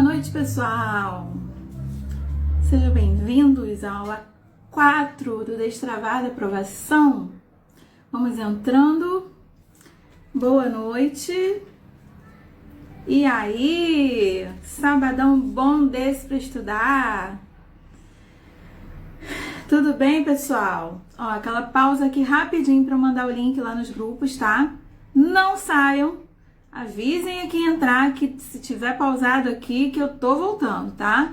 noite, pessoal! Sejam bem-vindos à aula 4 do Destravada Aprovação. Vamos entrando. Boa noite. E aí? Sabadão bom desse para estudar? Tudo bem, pessoal? Ó, aquela pausa aqui rapidinho para mandar o link lá nos grupos, tá? Não saiam. Avisem aqui entrar que se tiver pausado aqui que eu tô voltando, tá?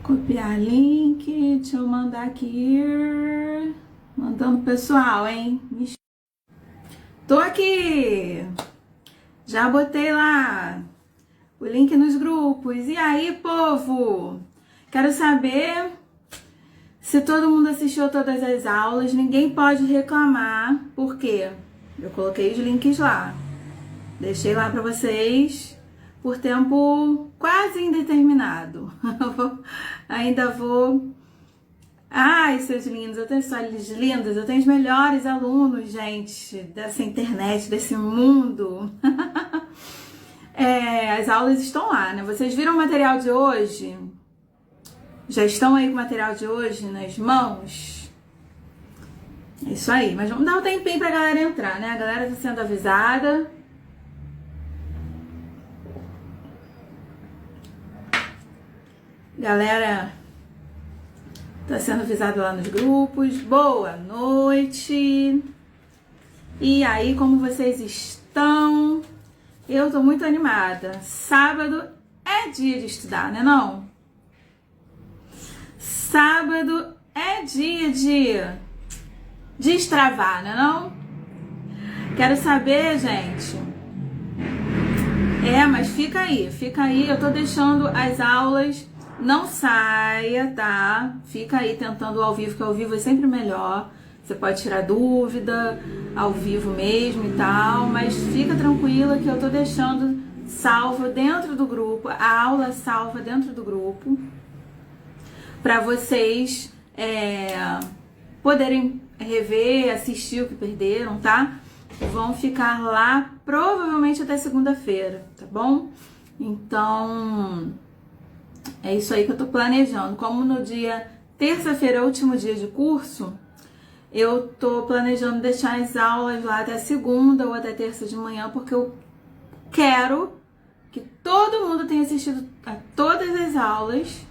Copiar link, deixa eu mandar aqui. Mandando pro pessoal, hein? Tô aqui! Já botei lá o link nos grupos. E aí, povo? Quero saber se todo mundo assistiu todas as aulas. Ninguém pode reclamar. Por quê? Eu coloquei os links lá. Deixei lá para vocês por tempo quase indeterminado. Ainda vou... Ai, seus lindos, eu tenho histórias lindas, eu tenho os melhores alunos, gente, dessa internet, desse mundo. As aulas estão lá, né? Vocês viram o material de hoje? Já estão aí com o material de hoje nas mãos? É isso aí, mas vamos dar um tempinho pra galera entrar, né? A galera tá sendo avisada. Galera tá sendo avisada lá nos grupos. Boa noite. E aí, como vocês estão? Eu tô muito animada. Sábado é dia de estudar, né não? Sábado é dia de destravar, né não? Quero saber, gente. Mas fica aí. Eu tô deixando as aulas, não saia, tá? Fica aí tentando ao vivo, que ao vivo é sempre melhor. Você pode tirar dúvida ao vivo mesmo e tal, mas fica tranquila que eu tô deixando salva dentro do grupo, a aula salva dentro do grupo, para vocês poderem rever, assistir o que perderam, tá? Vão ficar lá provavelmente até segunda-feira, tá bom? Então, é isso aí que eu tô planejando. Como no dia terça-feira é o último dia de curso, eu tô planejando deixar as aulas lá até segunda ou até terça de manhã, porque eu quero que todo mundo tenha assistido a todas as aulas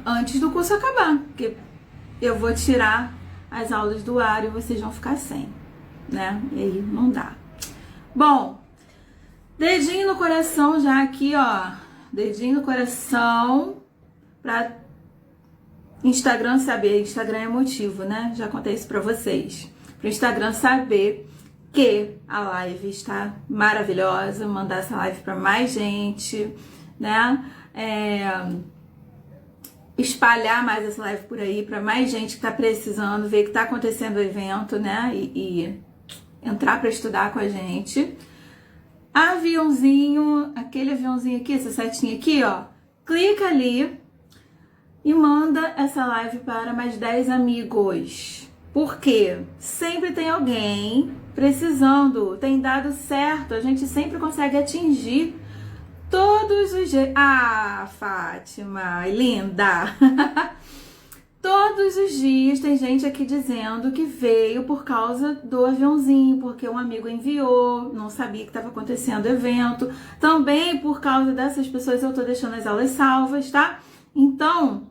antes do curso acabar, porque eu vou tirar as aulas do ar e vocês vão ficar sem, né? E aí não dá. Bom, dedinho no coração já aqui, ó. Dedinho no coração pra Instagram saber. Instagram é motivo, né? Já contei isso pra vocês. Pro Instagram saber que a live está maravilhosa. Mandar essa live pra mais gente, né? Espalhar mais essa live por aí para mais gente que tá precisando ver que tá acontecendo o evento, né? E entrar para estudar com a gente. Aviãozinho, aquele aviãozinho aqui, essa setinha aqui, ó. Clica ali e manda essa live para mais 10 amigos. Por quê? Sempre tem alguém precisando. Tem dado certo, a gente sempre consegue atingir todos os dias. Ah, Fátima, linda! Todos os dias tem gente aqui dizendo que veio por causa do aviãozinho, porque um amigo enviou, não sabia que estava acontecendo o evento. Também por causa dessas pessoas eu tô deixando as aulas salvas, tá? Então,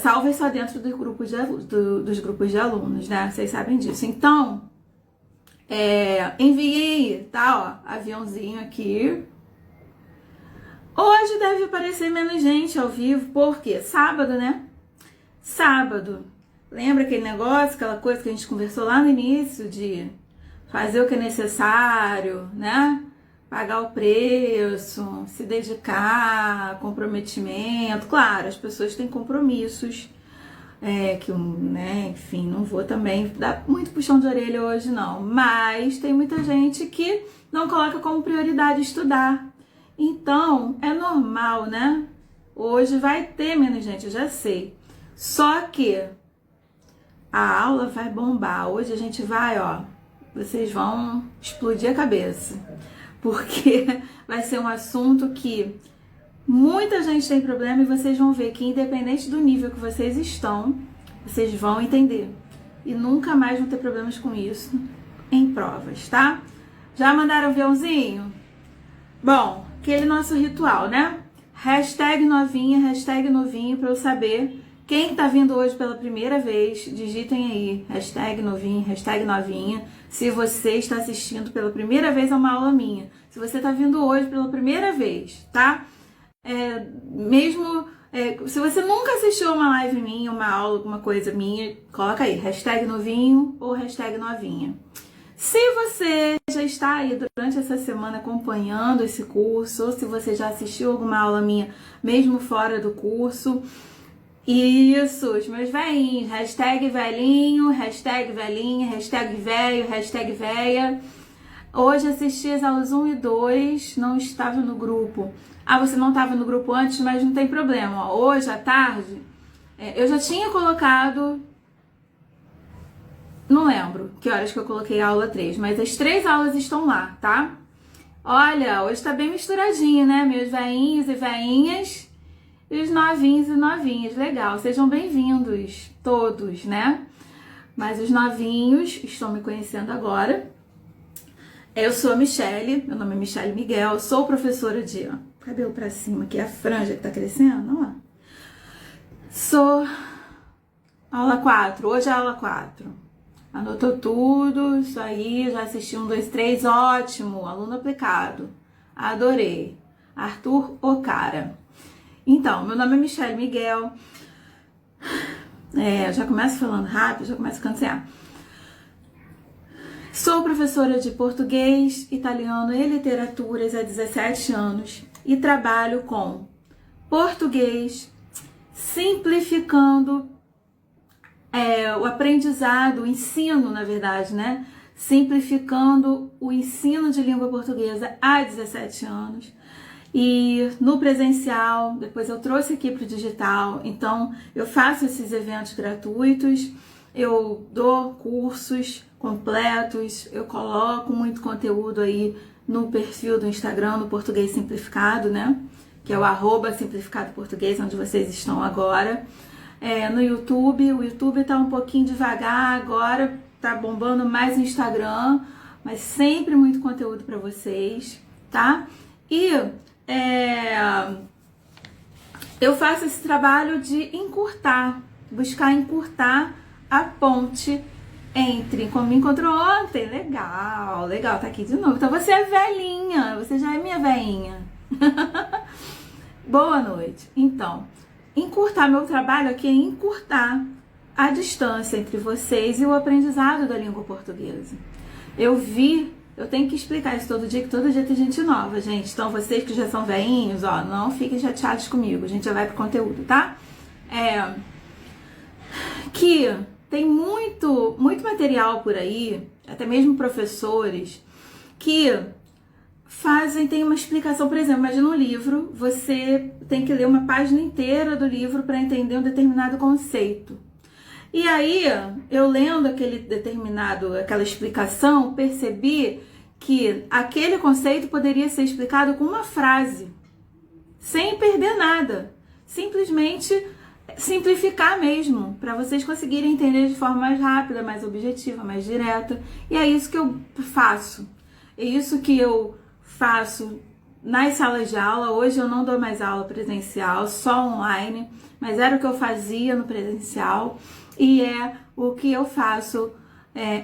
salvas só dentro do grupo dos grupos de alunos, né? Vocês sabem disso. Então, enviei, tá? Ó, aviãozinho aqui. Hoje deve aparecer menos gente ao vivo, porque sábado, né? Sábado. Lembra aquele negócio, aquela coisa que a gente conversou lá no início de fazer o que é necessário, né? Pagar o preço, se dedicar, comprometimento. Claro, as pessoas têm compromissos, né? Enfim, não vou também dar muito puxão de orelha hoje, não. Mas tem muita gente que não coloca como prioridade estudar. Então, é normal, né? Hoje vai ter menos gente, eu já sei. Só que a aula vai bombar. Hoje a gente vai, ó, vocês vão explodir a cabeça, porque vai ser um assunto que muita gente tem problema e vocês vão ver que independente do nível que vocês estão, vocês vão entender e nunca mais vão ter problemas com isso em provas, tá? Já mandaram o aviãozinho? Bom, aquele nosso ritual, né? Hashtag novinha, hashtag novinho, para eu saber quem tá vindo hoje pela primeira vez. Digitem aí, hashtag novinho, hashtag novinha, se você está assistindo pela primeira vez a uma aula minha. Se você tá vindo hoje pela primeira vez, tá? Se você nunca assistiu uma live minha, uma aula, alguma coisa minha, coloca aí, hashtag novinho ou hashtag novinha. Se você já está aí durante essa semana acompanhando esse curso, ou se você já assistiu alguma aula minha, mesmo fora do curso, isso, os meus velhinhos, hashtag velhinho, hashtag velhinha, hashtag velho, hashtag véia. Hoje assisti as aulas 1 e 2, não estava no grupo. Ah, você não estava no grupo antes, mas não tem problema. Hoje à tarde, eu já tinha colocado... Não lembro que horas que eu coloquei a aula 3, mas as 3 aulas estão lá, tá? Olha, hoje tá bem misturadinho, né? Meus veinhos e veinhas e os novinhos e novinhas. Legal, sejam bem-vindos todos, né? Mas os novinhos estão me conhecendo agora. Eu sou a Michele, meu nome é Michele Miguel, sou professora de... Ó, cabelo pra cima aqui, a franja que tá crescendo, ó. Sou aula 4, hoje é a aula 4. Anotou tudo, isso aí, já assisti 1, 2, 3, ótimo, aluno aplicado, adorei. Arthur Ocara. Então, meu nome é Michele Miguel, já começo falando rápido, já começo a cansear. Sou professora de português, italiano e literaturas há 17 anos e trabalho com português, simplificando o aprendizado, o ensino, na verdade, né? Simplificando o ensino de língua portuguesa há 17 anos. E no presencial, depois eu trouxe aqui para o digital, então eu faço esses eventos gratuitos, eu dou cursos completos, eu coloco muito conteúdo aí no perfil do Instagram, no Português Simplificado, né? Que é o @simplificadoportuguês, onde vocês estão agora. No YouTube, o YouTube tá um pouquinho devagar agora, tá bombando mais no Instagram, mas sempre muito conteúdo para vocês, tá? E eu faço esse trabalho de encurtar, buscar encurtar a ponte entre, como me encontrou ontem, legal, tá aqui de novo. Então você é velhinha, você já é minha velhinha. Boa noite. Então, encurtar meu trabalho aqui é encurtar a distância entre vocês e o aprendizado da língua portuguesa. Eu tenho que explicar isso todo dia, que todo dia tem gente nova, gente. Então vocês que já são velhinhos, ó, não fiquem chateados comigo, a gente já vai pro conteúdo, tá? Que tem muito material por aí, até mesmo professores, que tem uma explicação. Por exemplo, imagina um livro, você tem que ler uma página inteira do livro para entender um determinado conceito. E aí, eu lendo aquela explicação, percebi que aquele conceito poderia ser explicado com uma frase, sem perder nada. Simplesmente simplificar mesmo, para vocês conseguirem entender de forma mais rápida, mais objetiva, mais direta. E é isso que eu faço. É isso que eu faço nas salas de aula. Hoje eu não dou mais aula presencial, só online, mas era o que eu fazia no presencial e é o que eu faço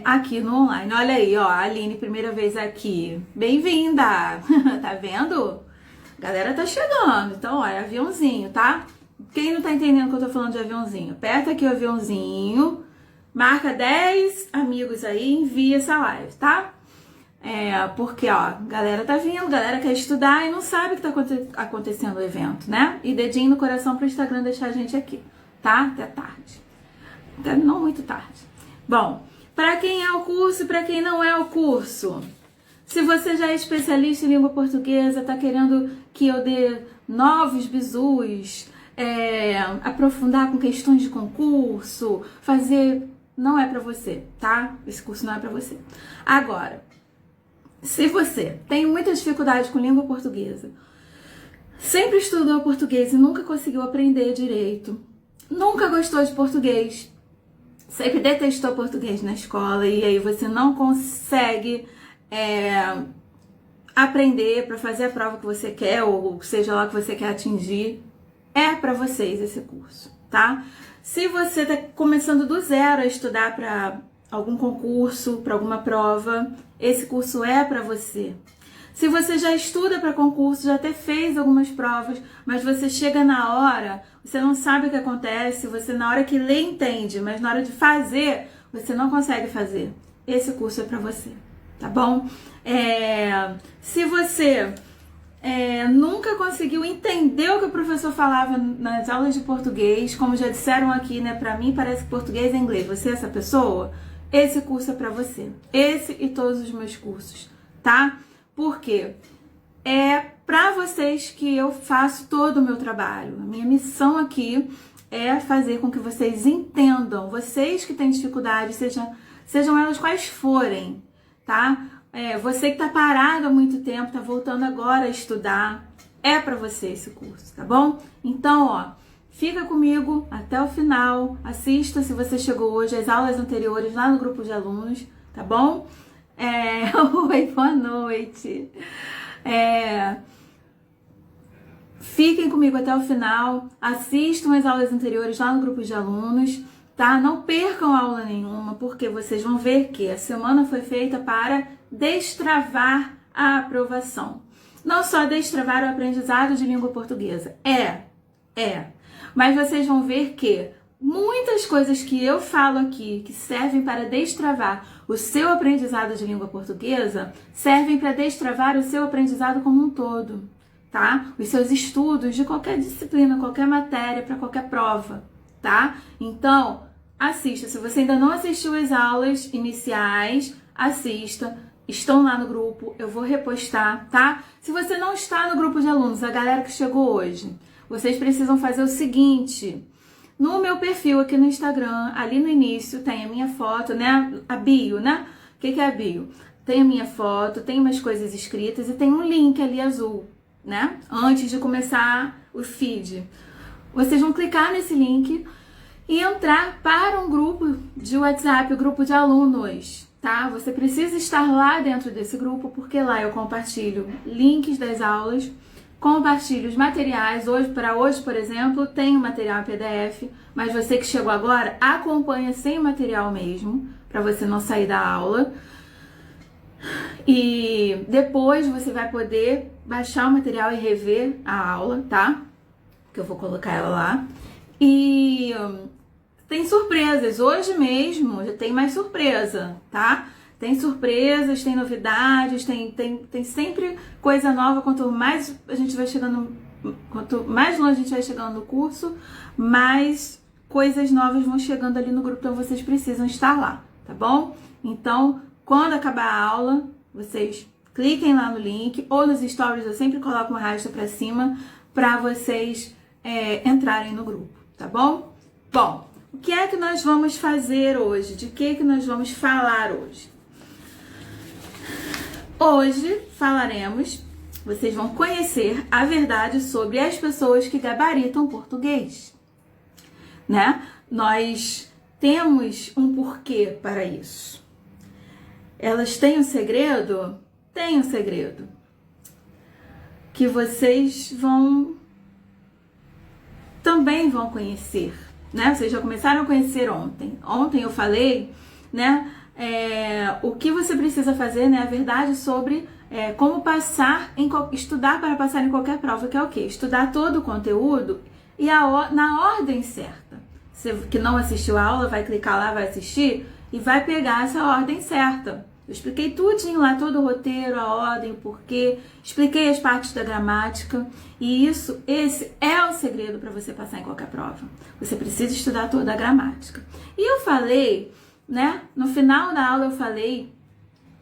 aqui no online. Olha aí, ó, a Aline, primeira vez aqui. Bem-vinda! Tá vendo? A galera tá chegando. Então, olha, aviãozinho, tá? Quem não tá entendendo que eu tô falando de aviãozinho, aperta aqui o aviãozinho, marca 10 amigos aí e envia essa live, tá? Porque, ó, a galera tá vindo, a galera quer estudar e não sabe que tá acontecendo o evento, né? E dedinho no coração pro Instagram deixar a gente aqui, tá? Até tarde. Até não muito tarde. Bom, para quem é o curso e para quem não é o curso, se você já é especialista em língua portuguesa, tá querendo que eu dê novos bizus, aprofundar com questões de concurso, fazer não é pra você, tá? Esse curso não é pra você. Agora, se você tem muita dificuldade com língua portuguesa, sempre estudou português e nunca conseguiu aprender direito, nunca gostou de português, sempre detestou português na escola e aí você não consegue aprender para fazer a prova que você quer ou seja lá que você quer atingir, é para vocês esse curso, tá? Se você tá começando do zero a estudar para algum concurso, para alguma prova, esse curso é para você. Se você já estuda para concurso, já até fez algumas provas, mas você chega na hora, você não sabe o que acontece, você na hora que lê entende, mas na hora de fazer, você não consegue fazer. Esse curso é para você, tá bom? Se você nunca conseguiu entender o que o professor falava nas aulas de português, como já disseram aqui, né? Pra mim parece que português é inglês. Você é essa pessoa? Esse curso é pra você. Esse e todos os meus cursos, tá? Por quê? É pra vocês que eu faço todo o meu trabalho. A minha missão aqui é fazer com que vocês entendam. Vocês que têm dificuldade, sejam elas quais forem, tá? Você que tá parado há muito tempo, tá voltando agora a estudar, é pra você esse curso, tá bom? Então, ó, fica comigo até o final, assista se você chegou hoje as aulas anteriores lá no grupo de alunos, tá bom? Oi, boa noite. Fiquem comigo até o final, assistam as aulas anteriores lá no grupo de alunos, tá? Não percam aula nenhuma, porque vocês vão ver que a semana foi feita para destravar a aprovação. Não só destravar o aprendizado de língua portuguesa, mas vocês vão ver que muitas coisas que eu falo aqui, que servem para destravar o seu aprendizado de língua portuguesa, servem para destravar o seu aprendizado como um todo, tá? Os seus estudos de qualquer disciplina, qualquer matéria, para qualquer prova, tá? Então, assista. Se você ainda não assistiu as aulas iniciais, assista. Estão lá no grupo, eu vou repostar, tá? Se você não está no grupo de alunos, a galera que chegou hoje, vocês precisam fazer o seguinte: no meu perfil aqui no Instagram, ali no início, tem a minha foto, né? A bio, né? O que é a bio? Tem a minha foto, tem umas coisas escritas e tem um link ali azul, né? Antes de começar o feed. Vocês vão clicar nesse link e entrar para um grupo de WhatsApp, o grupo de alunos, tá? Você precisa estar lá dentro desse grupo, porque lá eu compartilho links das aulas, compartilho os materiais. Hoje, por exemplo, tem o material em PDF, mas você que chegou agora, acompanha sem o material mesmo, para você não sair da aula. E depois você vai poder baixar o material e rever a aula, tá? Que eu vou colocar ela lá. E tem surpresas, hoje mesmo já tem mais surpresa, tá? Tem surpresas, tem novidades, tem sempre coisa nova. Quanto mais a gente vai chegando, quanto mais longe a gente vai chegando no curso, mais coisas novas vão chegando ali no grupo, então vocês precisam estar lá, tá bom? Então, quando acabar a aula, vocês cliquem lá no link, ou nos stories eu sempre coloco uma rasta pra cima, pra vocês entrarem no grupo, tá bom? Bom, o que é que nós vamos fazer hoje? De que nós vamos falar hoje? Hoje falaremos, vocês vão conhecer a verdade sobre as pessoas que gabaritam português, né? Nós temos um porquê para isso. Elas têm um segredo? Tem um segredo. Que vocês também vão conhecer, né? Vocês já começaram a conhecer ontem. Ontem eu falei, né? O que você precisa fazer, né? A verdade sobre como estudar para passar em qualquer prova, que é o quê? Estudar todo o conteúdo e na ordem certa. Você que não assistiu a aula, vai clicar lá, vai assistir e vai pegar essa ordem certa. Eu expliquei tudinho lá, todo o roteiro, a ordem, o porquê, expliquei as partes da gramática e esse é o segredo para você passar em qualquer prova. Você precisa estudar toda a gramática. E eu falei, né, no final da aula eu falei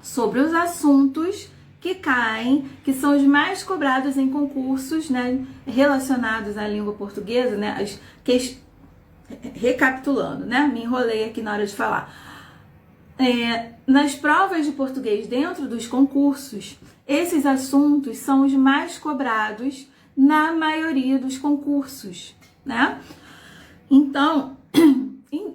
sobre os assuntos que caem, que são os mais cobrados em concursos, né, relacionados à língua portuguesa, né, recapitulando, né? Me enrolei aqui na hora de falar. Nas provas de português dentro dos concursos, esses assuntos são os mais cobrados na maioria dos concursos, né? Então,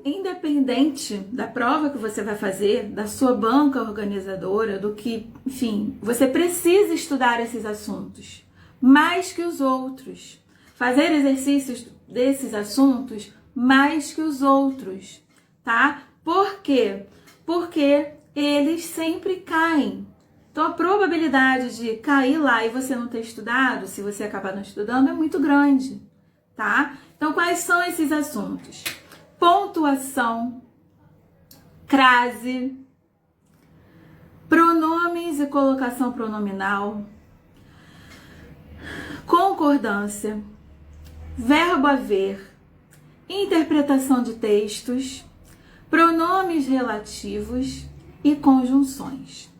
independente da prova que você vai fazer, da sua banca organizadora, do que, enfim, você precisa estudar esses assuntos mais que os outros, fazer exercícios desses assuntos mais que os outros, tá? Por quê? Porque eles sempre caem. Então, a probabilidade de cair lá e você não ter estudado, se você acabar não estudando, é muito grande, tá? Então, quais são esses assuntos? Pontuação, crase, pronomes e colocação pronominal, concordância, verbo haver, interpretação de textos, pronomes relativos e conjunções.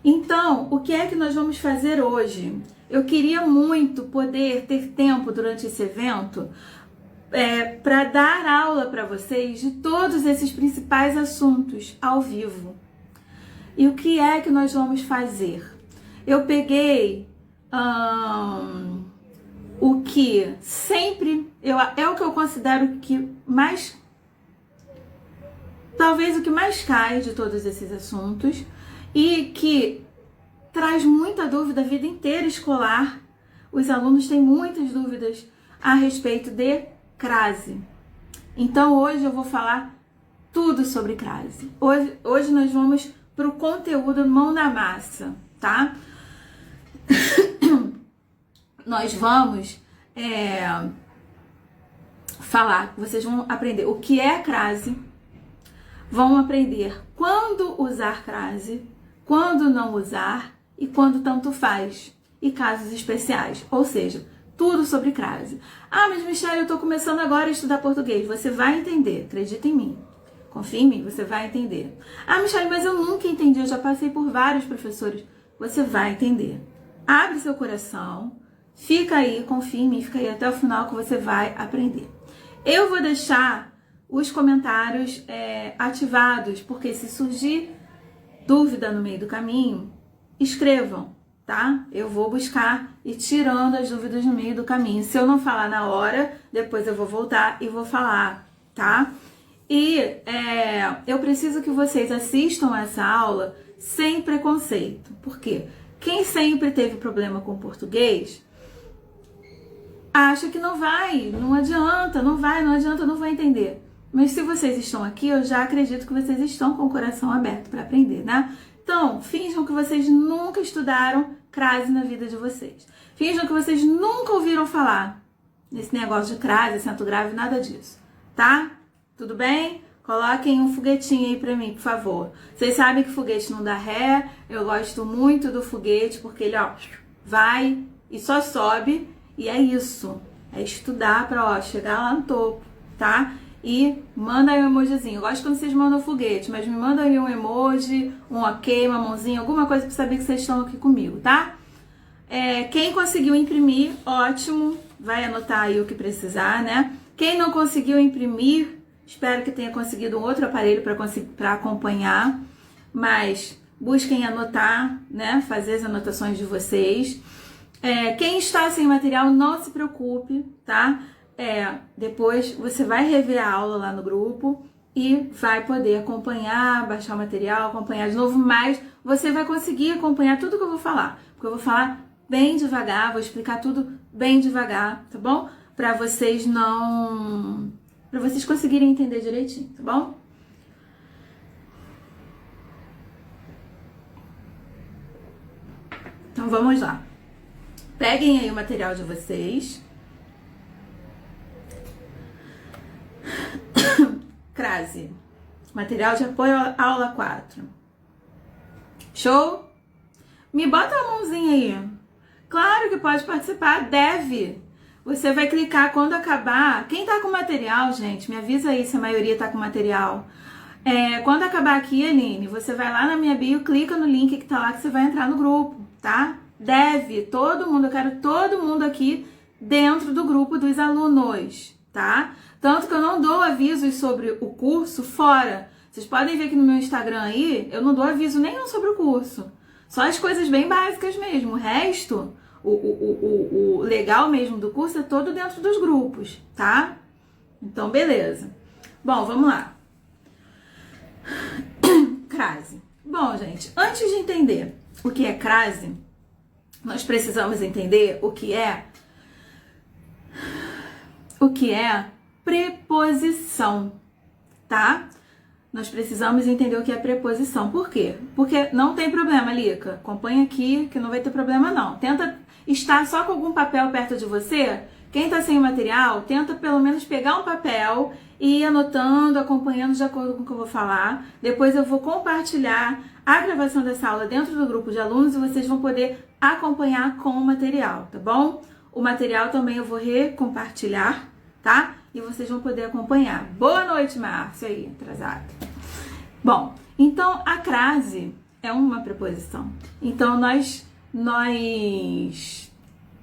Então, o que é que nós vamos fazer hoje? Eu queria muito poder ter tempo durante esse evento para dar aula para vocês de todos esses principais assuntos ao vivo. E o que é que nós vamos fazer? Eu peguei o que sempre é o que eu considero que mais, talvez o que mais cai de todos esses assuntos e que traz muita dúvida a vida inteira escolar. Os alunos têm muitas dúvidas a respeito de crase. Então hoje eu vou falar tudo sobre crase. Hoje nós vamos para o conteúdo mão na massa, tá? Nós vamos falar, vocês vão aprender o que é crase, vão aprender quando usar crase, quando não usar e quando tanto faz, e casos especiais, ou seja, tudo sobre crase. Ah, mas Michelle, eu estou começando agora a estudar português. Você vai entender, acredita em mim. Confia em mim, você vai entender. Ah, Michelle, mas eu nunca entendi, eu já passei por vários professores. Você vai entender. Abre seu coração, fica aí, confia em mim, fica aí até o final que você vai aprender. Eu vou deixar os comentários ativados, porque se surgir dúvida no meio do caminho, escrevam, tá? Eu vou buscar e tirando as dúvidas no meio do caminho. Se eu não falar na hora, depois eu vou voltar e vou falar, tá? E eu preciso que vocês assistam essa aula sem preconceito. Por quê? Quem sempre teve problema com português acha que não adianta, não vai entender. Mas se vocês estão aqui, eu já acredito que vocês estão com o coração aberto para aprender, né? Então, finjam que vocês nunca estudaram crase na vida de vocês. Finjam que vocês nunca ouviram falar nesse negócio de crase, acento grave, nada disso, tá? Tudo bem? Coloquem um foguetinho aí pra mim, por favor. Vocês sabem que foguete não dá ré. Eu gosto muito do foguete porque ele, ó, vai e só sobe. E é isso. É estudar pra, ó, chegar lá no topo, tá? E manda aí um emojizinho. Eu gosto quando vocês mandam foguete, mas me manda aí um emoji, um ok, uma mãozinha, alguma coisa pra saber que vocês estão aqui comigo, tá? Quem conseguiu imprimir, ótimo. Vai anotar aí o que precisar, né? Quem não conseguiu imprimir, espero que tenha conseguido um outro aparelho para acompanhar, mas busquem anotar, né? Fazer as anotações de vocês. Quem está sem material, não se preocupe, tá? Depois você vai rever a aula lá no grupo e vai poder acompanhar, baixar o material, acompanhar de novo, mas você vai conseguir acompanhar tudo que eu vou falar, porque eu vou falar bem devagar, vou explicar tudo bem devagar, tá bom? Para vocês conseguirem entender direitinho, tá bom? Então vamos lá. Peguem aí o material de vocês. Crase. Material de apoio à aula 4. Show? Me bota a mãozinha aí. Claro que pode participar, deve. Você vai clicar quando acabar. Quem tá com material, gente, me avisa aí se a maioria tá com material. Quando acabar aqui, Aline, você vai lá na minha bio, clica no link que tá lá que você vai entrar no grupo, tá? Deve, todo mundo, eu quero todo mundo aqui dentro do grupo dos alunos, tá? Tanto que eu não dou avisos sobre o curso fora. Vocês podem ver que no meu Instagram aí, eu não dou aviso nenhum sobre o curso. Só as coisas bem básicas mesmo. O resto, o legal mesmo do curso é todo dentro dos grupos, tá? Então, beleza. Bom, vamos lá. Crase. Bom, gente, antes de entender o que é crase, nós precisamos entender o que é preposição, tá? Nós precisamos entender o que é preposição. Por quê? Porque não tem problema, Lica. Acompanha aqui que não vai ter problema não. Tenta estar só com algum papel perto de você. Quem tá sem o material, tenta pelo menos pegar um papel e ir anotando, acompanhando de acordo com o que eu vou falar. Depois eu vou compartilhar a gravação dessa aula dentro do grupo de alunos e vocês vão poder acompanhar com o material, tá bom? O material também eu vou recompartilhar, tá? E vocês vão poder acompanhar. Boa noite, Márcio, aí, atrasado. Bom, então a crase é uma preposição. Então nós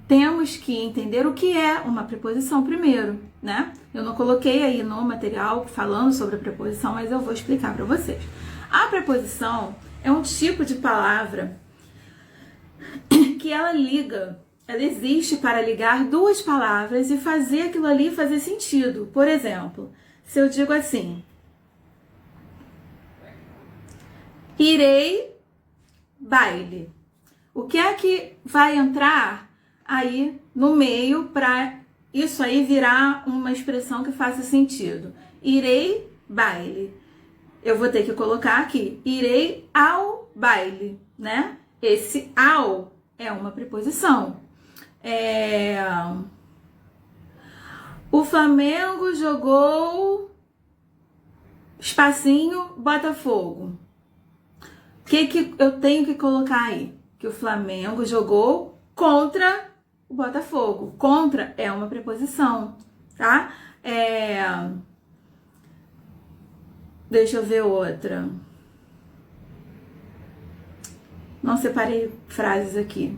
temos que entender o que é uma preposição primeiro, né? Eu não coloquei aí no material falando sobre a preposição, mas eu vou explicar para vocês. A preposição é um tipo de palavra que ela existe para ligar duas palavras e fazer aquilo ali fazer sentido. Por exemplo, se eu digo assim: irei baile. O que é que vai entrar aí no meio para isso aí virar uma expressão que faça sentido? Irei baile. Eu vou ter que colocar aqui: irei ao baile, né? Esse ao é uma preposição. O Flamengo jogou espacinho Botafogo. O que eu tenho que colocar aí? Que o Flamengo jogou contra o Botafogo. Contra é uma preposição, tá? Deixa eu ver outra. Não separei frases aqui.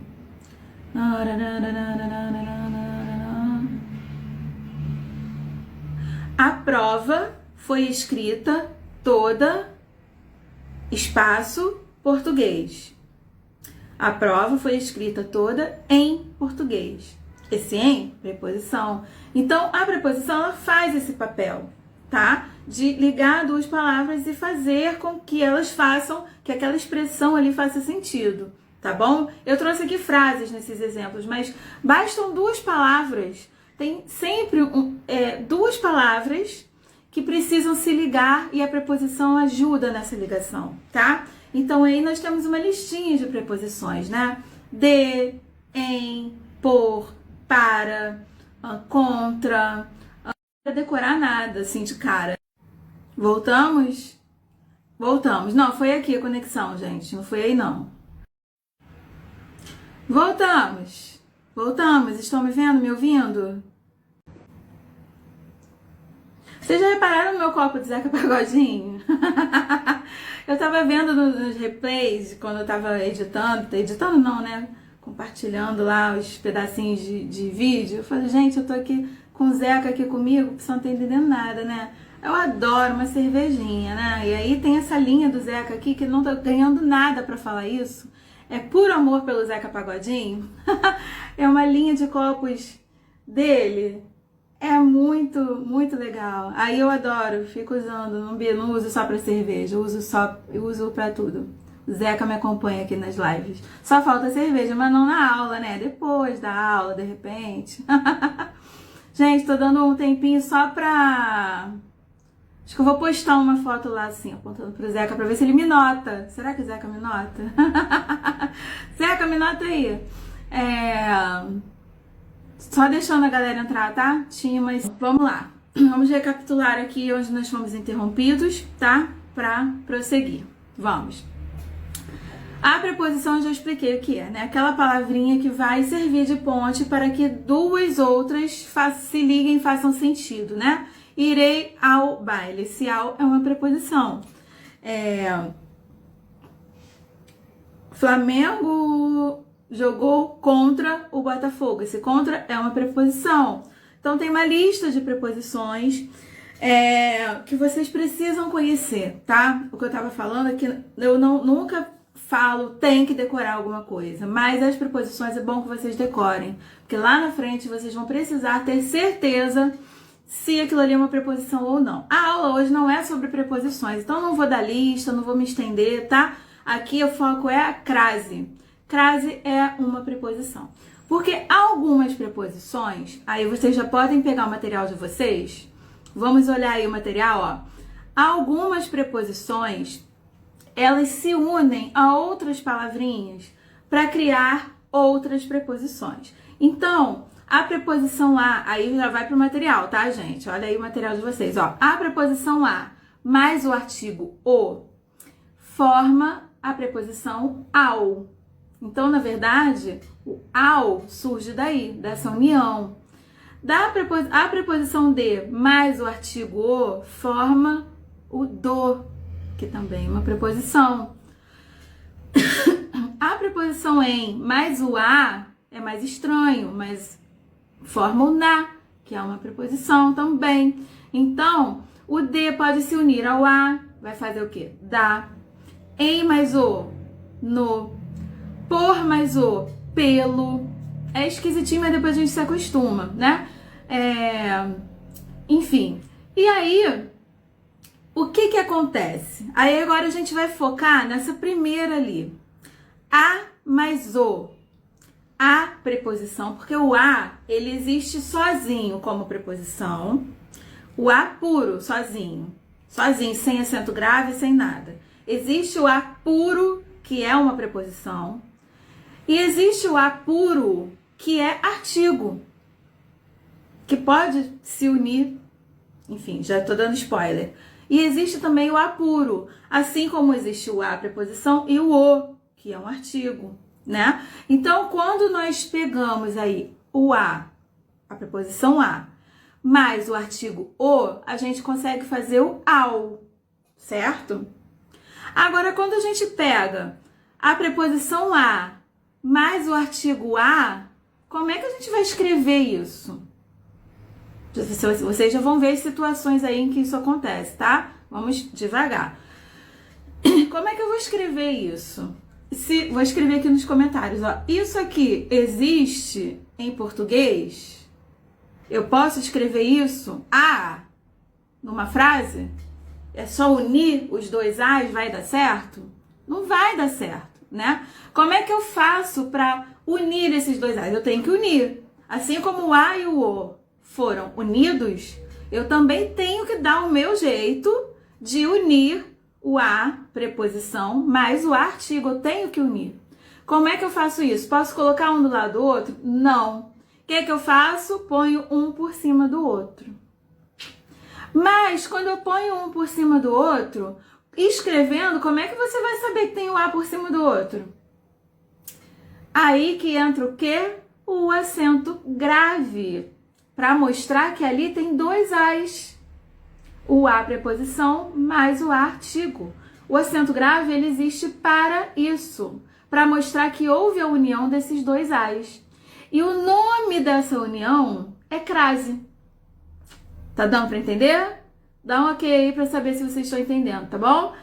A prova foi escrita toda, espaço, português. A prova foi escrita toda em português. Esse em, preposição. Então, a preposição, ela faz esse papel, tá? De ligar duas palavras e fazer com que elas façam, que aquela expressão ali faça sentido, tá bom? Eu trouxe aqui frases nesses exemplos, mas bastam duas palavras. Tem sempre duas palavras que precisam se ligar e a preposição ajuda nessa ligação, tá? Então aí nós temos uma listinha de preposições, né? De, em, por, para, contra. Não para decorar nada assim de cara. Voltamos? Voltamos. Não, foi aqui a conexão, gente. Não foi aí, não. Voltamos. Voltamos. Estão me vendo, me ouvindo? Vocês já repararam no meu copo de Zeca Pagodinho? Eu tava vendo nos replays, quando eu tava editando não, né? Compartilhando lá os pedacinhos de vídeo. Eu falei, gente, eu tô aqui com o Zeca aqui comigo, você não tá entendendo nada, né? Eu adoro uma cervejinha, né? E aí tem essa linha do Zeca aqui que não tá ganhando nada pra falar isso. É puro amor pelo Zeca Pagodinho. É uma linha de copos dele. É muito, muito legal. Aí eu adoro, fico usando, não uso só pra cerveja, eu uso pra tudo. O Zeca me acompanha aqui nas lives. Só falta cerveja, mas não na aula, né? Depois da aula, de repente. Gente, tô dando um tempinho só pra... Acho que eu vou postar uma foto lá assim, apontando pro Zeca pra ver se ele me nota. Será que o Zeca me nota? Zeca, me nota aí. Só deixando a galera entrar, tá? Mas vamos lá. Vamos recapitular aqui onde nós fomos interrompidos, tá? Pra prosseguir. Vamos. A preposição eu já expliquei o que é, né? Aquela palavrinha que vai servir de ponte para que duas outras se liguem e façam sentido, né? Irei ao baile. Esse ao é uma preposição. Flamengo jogou contra o Botafogo. Esse contra é uma preposição. Então tem uma lista de preposições que vocês precisam conhecer, tá? O que eu tava falando é que eu nunca falo tem que decorar alguma coisa, mas as preposições é bom que vocês decorem, porque lá na frente vocês vão precisar ter certeza se aquilo ali é uma preposição ou não. A aula hoje não é sobre preposições, então não vou dar lista, não vou me estender, tá? Aqui o foco é a crase. Crase é uma preposição. Porque algumas preposições, aí vocês já podem pegar o material de vocês. Vamos olhar aí o material, ó. Algumas preposições, elas se unem a outras palavrinhas para criar outras preposições. Então, a preposição a, aí já vai pro material, tá, gente? Olha aí o material de vocês, ó. A preposição a mais o artigo o forma a preposição ao. Então, na verdade, o ao surge daí, dessa união. A preposição de mais o artigo o forma o do, que também é uma preposição. A preposição em mais o a é mais estranho, mas forma o na, que é uma preposição também. Então, o de pode se unir ao a, vai fazer o quê? Da. Em mais o, no. Por mais o, pelo. É esquisitinho, mas depois a gente se acostuma, né? Enfim. E aí, o que que acontece? Aí agora a gente vai focar nessa primeira ali. A mais o. A preposição, porque o a, ele existe sozinho como preposição. O a puro, sozinho. Sozinho, sem acento grave, sem nada. Existe o a puro, que é uma preposição. E existe o a puro, que é artigo. Que pode se unir. Enfim, já tô dando spoiler. E existe também o a puro. Assim como existe o a preposição e o, que é um artigo. Né? Então, quando nós pegamos aí o a preposição a, mais o artigo o, a gente consegue fazer o ao, certo? Agora, quando a gente pega a preposição a mais o artigo a, como é que a gente vai escrever isso? Vocês já vão ver situações aí em que isso acontece, tá? Vamos devagar. Como é que eu vou escrever isso? Vou escrever aqui nos comentários, ó. Isso aqui existe em português? Eu posso escrever isso a numa frase? É só unir os dois a's, vai dar certo? Não vai dar certo, né? Como é que eu faço para unir esses dois a's? Eu tenho que unir. Assim como o a e o o foram unidos, eu também tenho que dar o meu jeito de unir o a, preposição, mais o artigo, eu tenho que unir. Como é que eu faço isso? Posso colocar um do lado do outro? Não. O que é que eu faço? Ponho um por cima do outro. Mas, quando eu ponho um por cima do outro, escrevendo, como é que você vai saber que tem o a por cima do outro? Aí que entra o quê? O acento grave, para mostrar que ali tem dois a's. O a preposição mais o artigo. O acento grave, ele existe para isso, para mostrar que houve a união desses dois a's. E o nome dessa união é crase. Tá dando para entender? Dá um ok aí para saber se vocês estão entendendo, tá bom?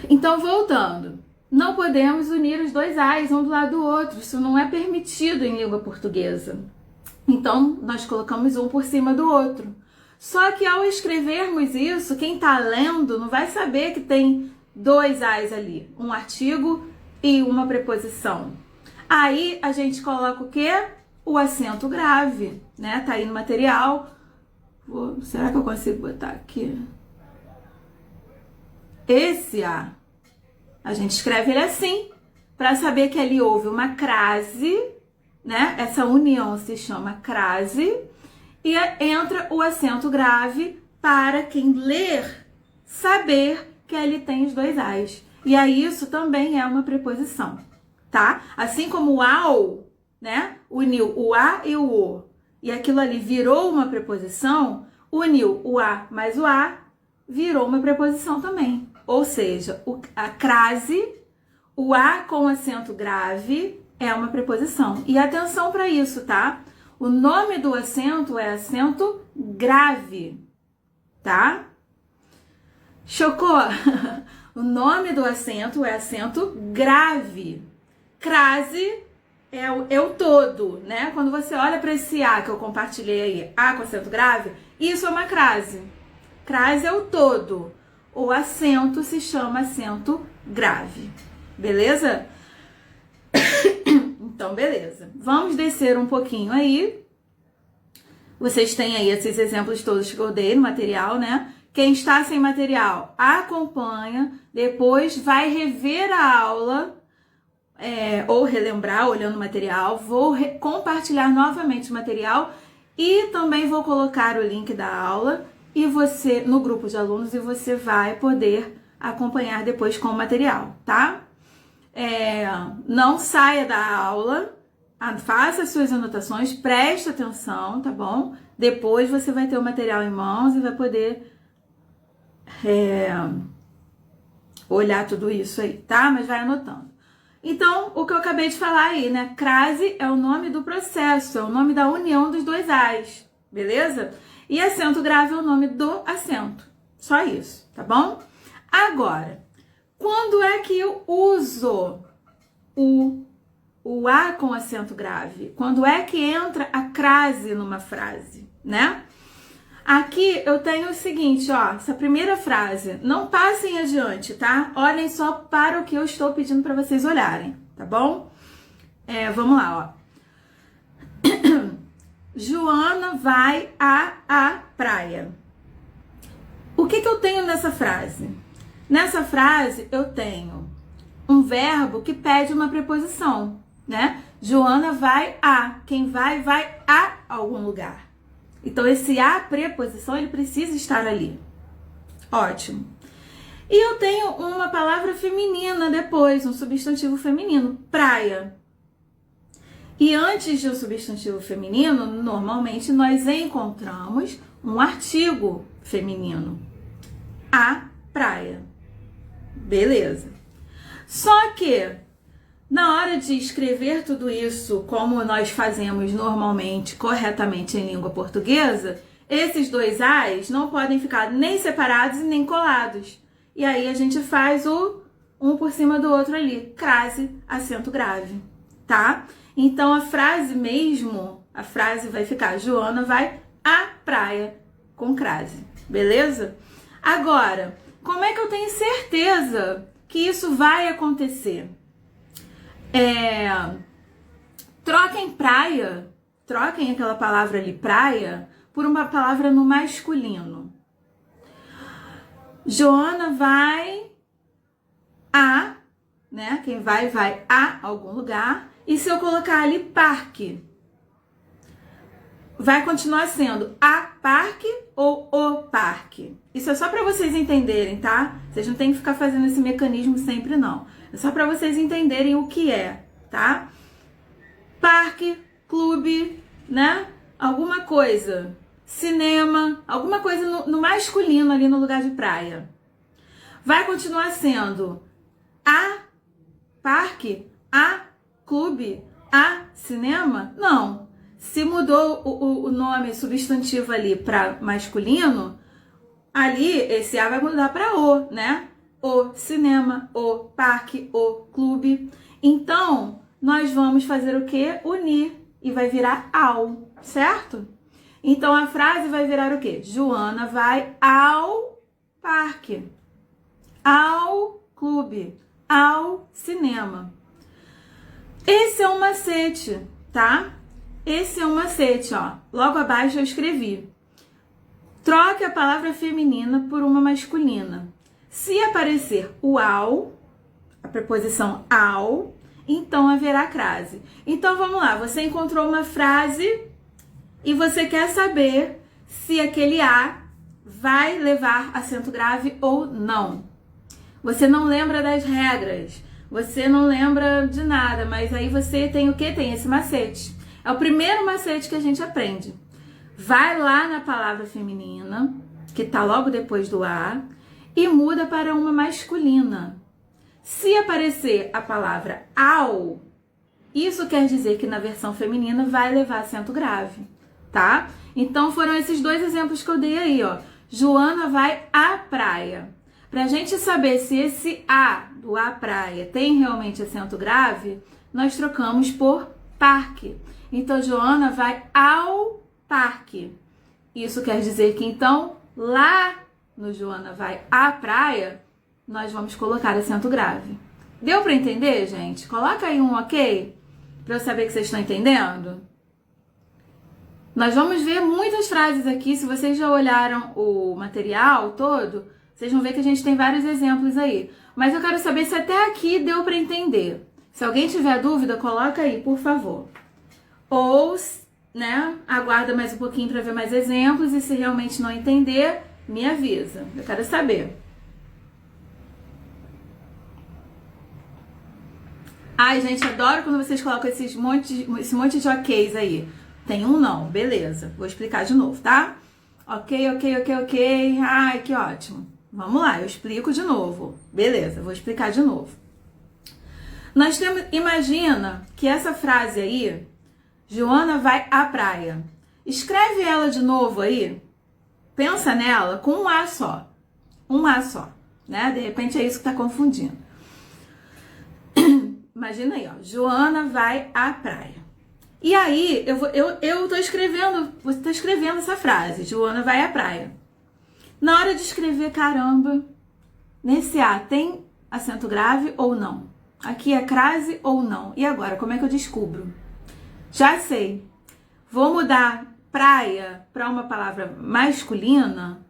Então, voltando. Não podemos unir os dois a's um do lado do outro. Isso não é permitido em língua portuguesa. Então, nós colocamos um por cima do outro. Só que ao escrevermos isso, quem está lendo não vai saber que tem dois a's ali. Um artigo e uma preposição. Aí, a gente coloca o quê? O acento grave, né? Tá aí no material. Será que eu consigo botar aqui? Esse a gente escreve ele assim, para saber que ali houve uma crase, né? Essa união se chama crase, e entra o acento grave para quem ler saber que ali tem os dois a's. E aí isso também é uma preposição, tá? Assim como o ao, né? Uniu o a e o o, e aquilo ali virou uma preposição, uniu o a mais o a, virou uma preposição também. Ou seja, a crase, o a com acento grave, é uma preposição. E atenção para isso, tá? O nome do acento é acento grave, tá? Chocou? O nome do acento é acento grave. Crase é o todo, né? Quando você olha para esse A que eu compartilhei aí, A com acento grave, isso é uma crase. Crase é o todo. O acento se chama acento grave. Beleza? Então, beleza. Vamos descer um pouquinho aí. Vocês têm aí esses exemplos todos que eu dei no material, né? Quem está sem material, acompanha. Depois vai rever a aula, ou relembrar olhando o material. Vou compartilhar novamente o material e também vou colocar o link da aula e você no grupo de alunos e você vai poder acompanhar depois com o material, tá? Não saia da aula, faça as suas anotações, preste atenção, tá bom? Depois você vai ter o material em mãos e vai poder olhar tudo isso aí, tá? Mas vai anotando. Então, o que eu acabei de falar aí, né? Crase é o nome do processo, é o nome da união dos dois As, beleza? E acento grave é o nome do acento. Só isso, tá bom? Agora, quando é que eu uso o A com acento grave? Quando é que entra a crase numa frase, né? Aqui eu tenho o seguinte, ó, essa primeira frase, não passem adiante, tá? Olhem só para o que eu estou pedindo para vocês olharem, tá bom? Vamos lá, ó. Joana vai à praia. O que eu tenho nessa frase? Nessa frase eu tenho um verbo que pede uma preposição, né? Joana vai a. Quem vai a algum lugar. Então, esse a preposição, ele precisa estar ali. Ótimo. E eu tenho uma palavra feminina depois, um substantivo feminino, praia. E antes de um substantivo feminino, normalmente nós encontramos um artigo feminino. A praia. Beleza. Só que, na hora de escrever tudo isso, como nós fazemos normalmente, corretamente em língua portuguesa, esses dois As não podem ficar nem separados e nem colados. E aí a gente faz o um por cima do outro ali, crase, acento grave, tá? Então a frase mesmo, a frase vai ficar, Joana vai à praia, com crase, beleza? Agora, como é que eu tenho certeza que isso vai acontecer? Troquem praia, troquem aquela palavra ali, praia, por uma palavra no masculino. Joana vai a, né? Quem vai a algum lugar. E se eu colocar ali parque, vai continuar sendo a parque ou o parque? Isso é só para vocês entenderem, tá? Vocês não tem que ficar fazendo esse mecanismo sempre, não. É só para vocês entenderem o que é, tá? Parque, clube, né? Alguma coisa. Cinema, alguma coisa no masculino ali no lugar de praia. Vai continuar sendo a parque, a clube, a cinema? Não. Se mudou o nome substantivo ali para masculino, ali esse A vai mudar para o, né? O cinema, o parque, o clube. Então, nós vamos fazer o quê? Unir e vai virar ao, certo? Então, a frase vai virar o quê? Joana vai ao parque, ao clube, ao cinema. Esse é um macete, tá? Esse é um macete, ó. Logo abaixo eu escrevi. Troque a palavra feminina por uma masculina. Se aparecer o ao, a preposição ao, então haverá crase. Então vamos lá, você encontrou uma frase e você quer saber se aquele a vai levar acento grave ou não. Você não lembra das regras, você não lembra de nada, mas aí você tem o quê? Tem esse macete. É o primeiro macete que a gente aprende. Vai lá na palavra feminina, que tá logo depois do a, e muda para uma masculina. Se aparecer a palavra ao, Isso quer dizer que na versão feminina vai levar acento grave, tá? Então foram esses dois exemplos que eu dei aí, ó. Joana vai à praia. Pra gente saber se esse A do à praia tem realmente acento grave, nós trocamos por parque. Então Joana vai ao parque. Isso quer dizer que então lá no Joana vai à praia, nós vamos colocar acento grave. Deu pra entender, gente? Coloca aí um ok, pra eu saber que vocês estão entendendo. Nós vamos ver muitas frases aqui. Se vocês já olharam o material todo, vocês vão ver que a gente tem vários exemplos aí. Mas eu quero saber se até aqui deu pra entender. Se alguém tiver dúvida, coloca aí, por favor. Ou, né, aguarda mais um pouquinho pra ver mais exemplos e se realmente não entender, me avisa. Eu quero saber. Ai, gente, adoro quando vocês colocam esse monte de OKs aí. Tem um não, beleza. Vou explicar de novo, tá? Ok. Ai, que ótimo. Vamos lá, eu explico de novo. Beleza, vou explicar de novo. Nós temos, imagina que essa frase aí, Joana vai à praia. Escreve ela de novo aí. Pensa nela com um A só. Um A só, né? De repente é isso que tá confundindo. Imagina aí, ó. Joana vai à praia. E aí, eu tô escrevendo, você tá escrevendo essa frase, Joana vai à praia. Na hora de escrever, caramba, nesse A tem acento grave ou não? Aqui é crase ou não? E agora, como é que eu descubro? Já sei. Vou mudar praia para uma palavra masculina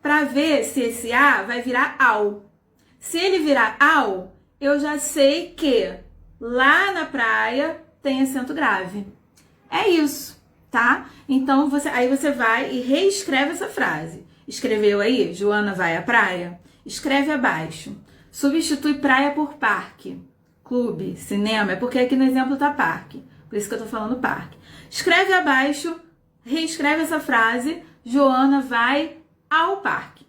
para ver se esse A vai virar ao. Se ele virar ao, eu já sei que lá na praia tem acento grave. É isso, tá? Então, aí você vai e reescreve essa frase. Escreveu aí? Joana vai à praia? Escreve abaixo. Substitui praia por parque. Clube, cinema, é porque aqui no exemplo tá parque. Por isso que eu tô falando parque. Escreve abaixo, reescreve essa frase. Joana vai ao parque.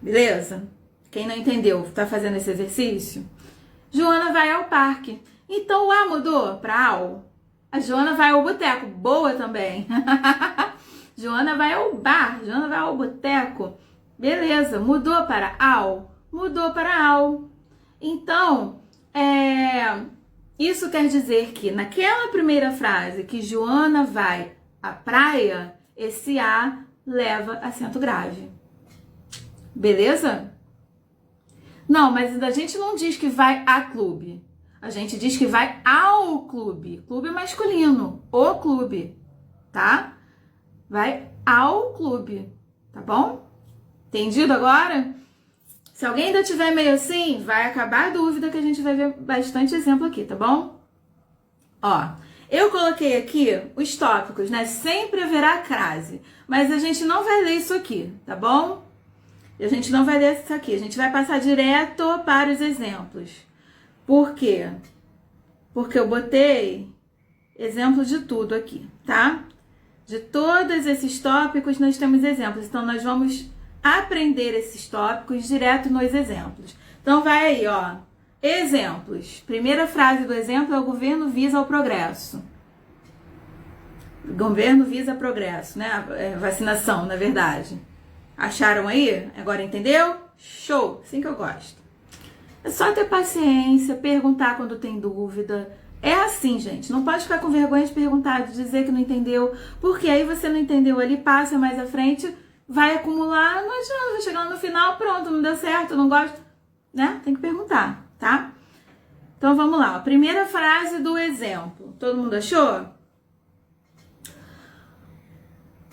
Beleza? Quem não entendeu, tá fazendo esse exercício? Joana vai ao parque. Então o A mudou para ao. A Joana vai ao boteco. Boa também. Joana vai ao bar. Joana vai ao boteco. Beleza. Mudou para ao? Mudou para ao. Então, isso quer dizer que naquela primeira frase que Joana vai à praia, esse A leva acento grave. Beleza? Não, mas a gente não diz que vai a clube. A gente diz que vai ao clube. Clube masculino. O clube. Tá? Vai ao clube. Tá bom? Entendido agora? Se alguém ainda tiver meio assim, vai acabar a dúvida que a gente vai ver bastante exemplo aqui, tá bom? Ó, eu coloquei aqui os tópicos, né? Sempre haverá crase. Mas a gente não vai ler isso aqui, tá bom? A gente não vai ler isso aqui. A gente vai passar direto para os exemplos. Por quê? Porque eu botei exemplo de tudo aqui, tá? De todos esses tópicos nós temos exemplos. Então, nós vamos aprender esses tópicos direto nos exemplos. Então, vai aí, ó. Exemplos. Primeira frase do exemplo é: o governo visa o progresso. O governo visa progresso, né? Vacinação, na verdade. Acharam aí? Agora entendeu? Show! Assim que eu gosto. É só ter paciência, perguntar quando tem dúvida. É assim, gente. Não pode ficar com vergonha de perguntar, de dizer que não entendeu. Porque aí você não entendeu ali, passa mais à frente, vai acumular, não adianta, vai chegar no final, pronto, não deu certo, não gosto. Né? Tem que perguntar, tá? Então vamos lá. A primeira frase do exemplo. Todo mundo achou?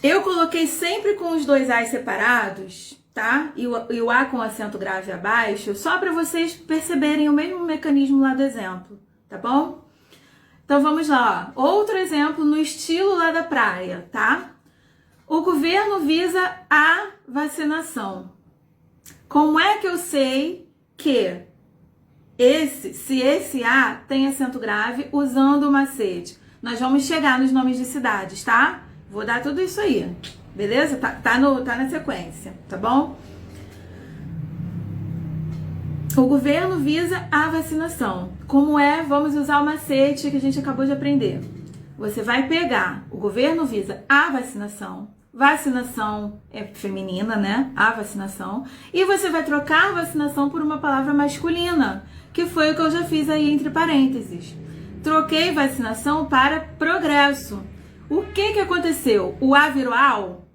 Eu coloquei sempre com os dois A's separados, tá? E o A com acento grave abaixo, só para vocês perceberem o mesmo mecanismo lá do exemplo, tá bom? Então vamos lá, ó. Outro exemplo no estilo lá da praia, tá? O governo visa a vacinação. Como é que eu sei que se esse A tem acento grave usando o macete? Nós vamos chegar nos nomes de cidades, tá? Vou dar tudo isso aí, beleza? Tá na sequência, tá bom? O governo visa a vacinação. Como é? Vamos usar o macete que a gente acabou de aprender. Você vai pegar, o governo visa a vacinação. Vacinação é feminina, né? A vacinação. E você vai trocar vacinação por uma palavra masculina, que foi o que eu já fiz aí entre parênteses. Troquei vacinação para progresso. O que aconteceu? O A virou ao?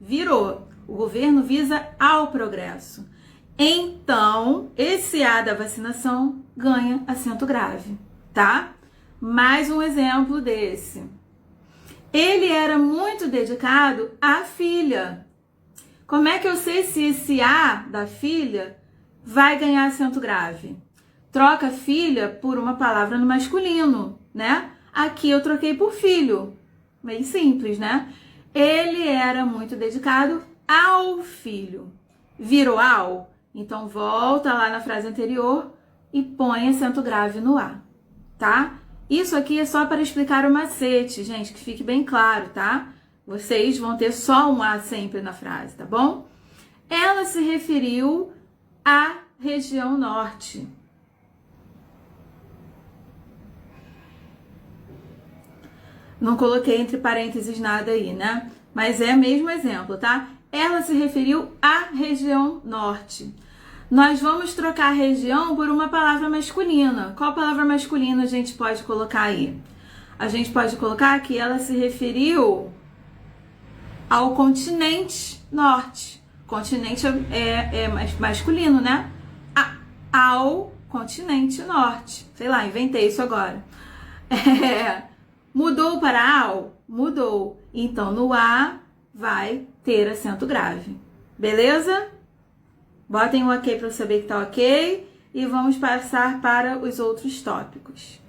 Virou. O governo visa ao progresso. Então, esse A da vacinação ganha acento grave, tá? Mais um exemplo desse. Ele era muito dedicado à filha. Como é que eu sei se esse A da filha vai ganhar acento grave? Troca filha por uma palavra no masculino, né? Aqui eu troquei por filho. Bem simples, né? Ele era muito dedicado ao filho. Virou ao? Então volta lá na frase anterior e põe acento grave no A, tá? Isso aqui é só para explicar o macete, gente, que fique bem claro, tá? Vocês vão ter só um A sempre na frase, tá bom? Ela se referiu à região norte. Não coloquei entre parênteses nada aí, né? Mas é o mesmo exemplo, tá? Ela se referiu à região norte. Nós vamos trocar região por uma palavra masculina. Qual palavra masculina a gente pode colocar aí? A gente pode colocar que ela se referiu ao continente norte. Continente é masculino, né? Ao continente norte. Sei lá, inventei isso agora. Mudou para ao? Mudou. Então, no A vai ter acento grave. Beleza? Botem um ok para eu saber que tá ok. E vamos passar para os outros tópicos.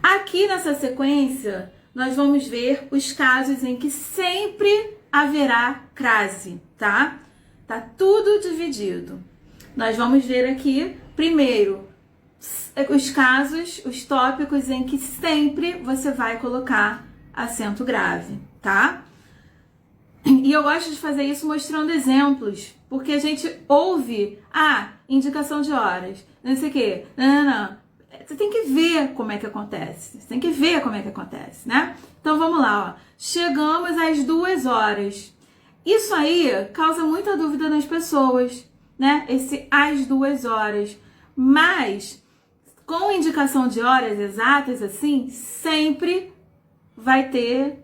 Aqui nessa sequência, nós vamos ver os casos em que sempre haverá crase, tá? Tá tudo dividido. Nós vamos ver aqui, primeiro, os casos, os tópicos em que sempre você vai colocar acento grave, tá? E eu gosto de fazer isso mostrando exemplos, porque a gente ouve, indicação de horas, não sei o quê, não. Você tem que ver como é que acontece, né? Então vamos lá, ó. Chegamos às 2 horas. Isso aí causa muita dúvida nas pessoas, né? Esse às 2 horas. Mas, com indicação de horas exatas, assim, sempre vai ter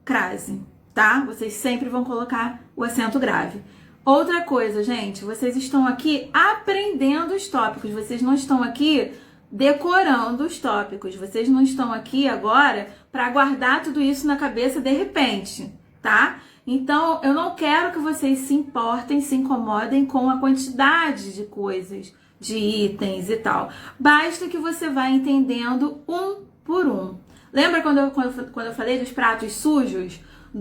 crase, tá? Vocês sempre vão colocar o acento grave. Outra coisa, gente, vocês estão aqui aprendendo os tópicos, vocês não estão aqui decorando os tópicos, vocês não estão aqui agora para guardar tudo isso na cabeça de repente, tá? Então, eu não quero que vocês se importem, se incomodem com a quantidade de coisas, de itens e tal. Basta que você vá entendendo um por um. Lembra quando eu falei dos pratos sujos?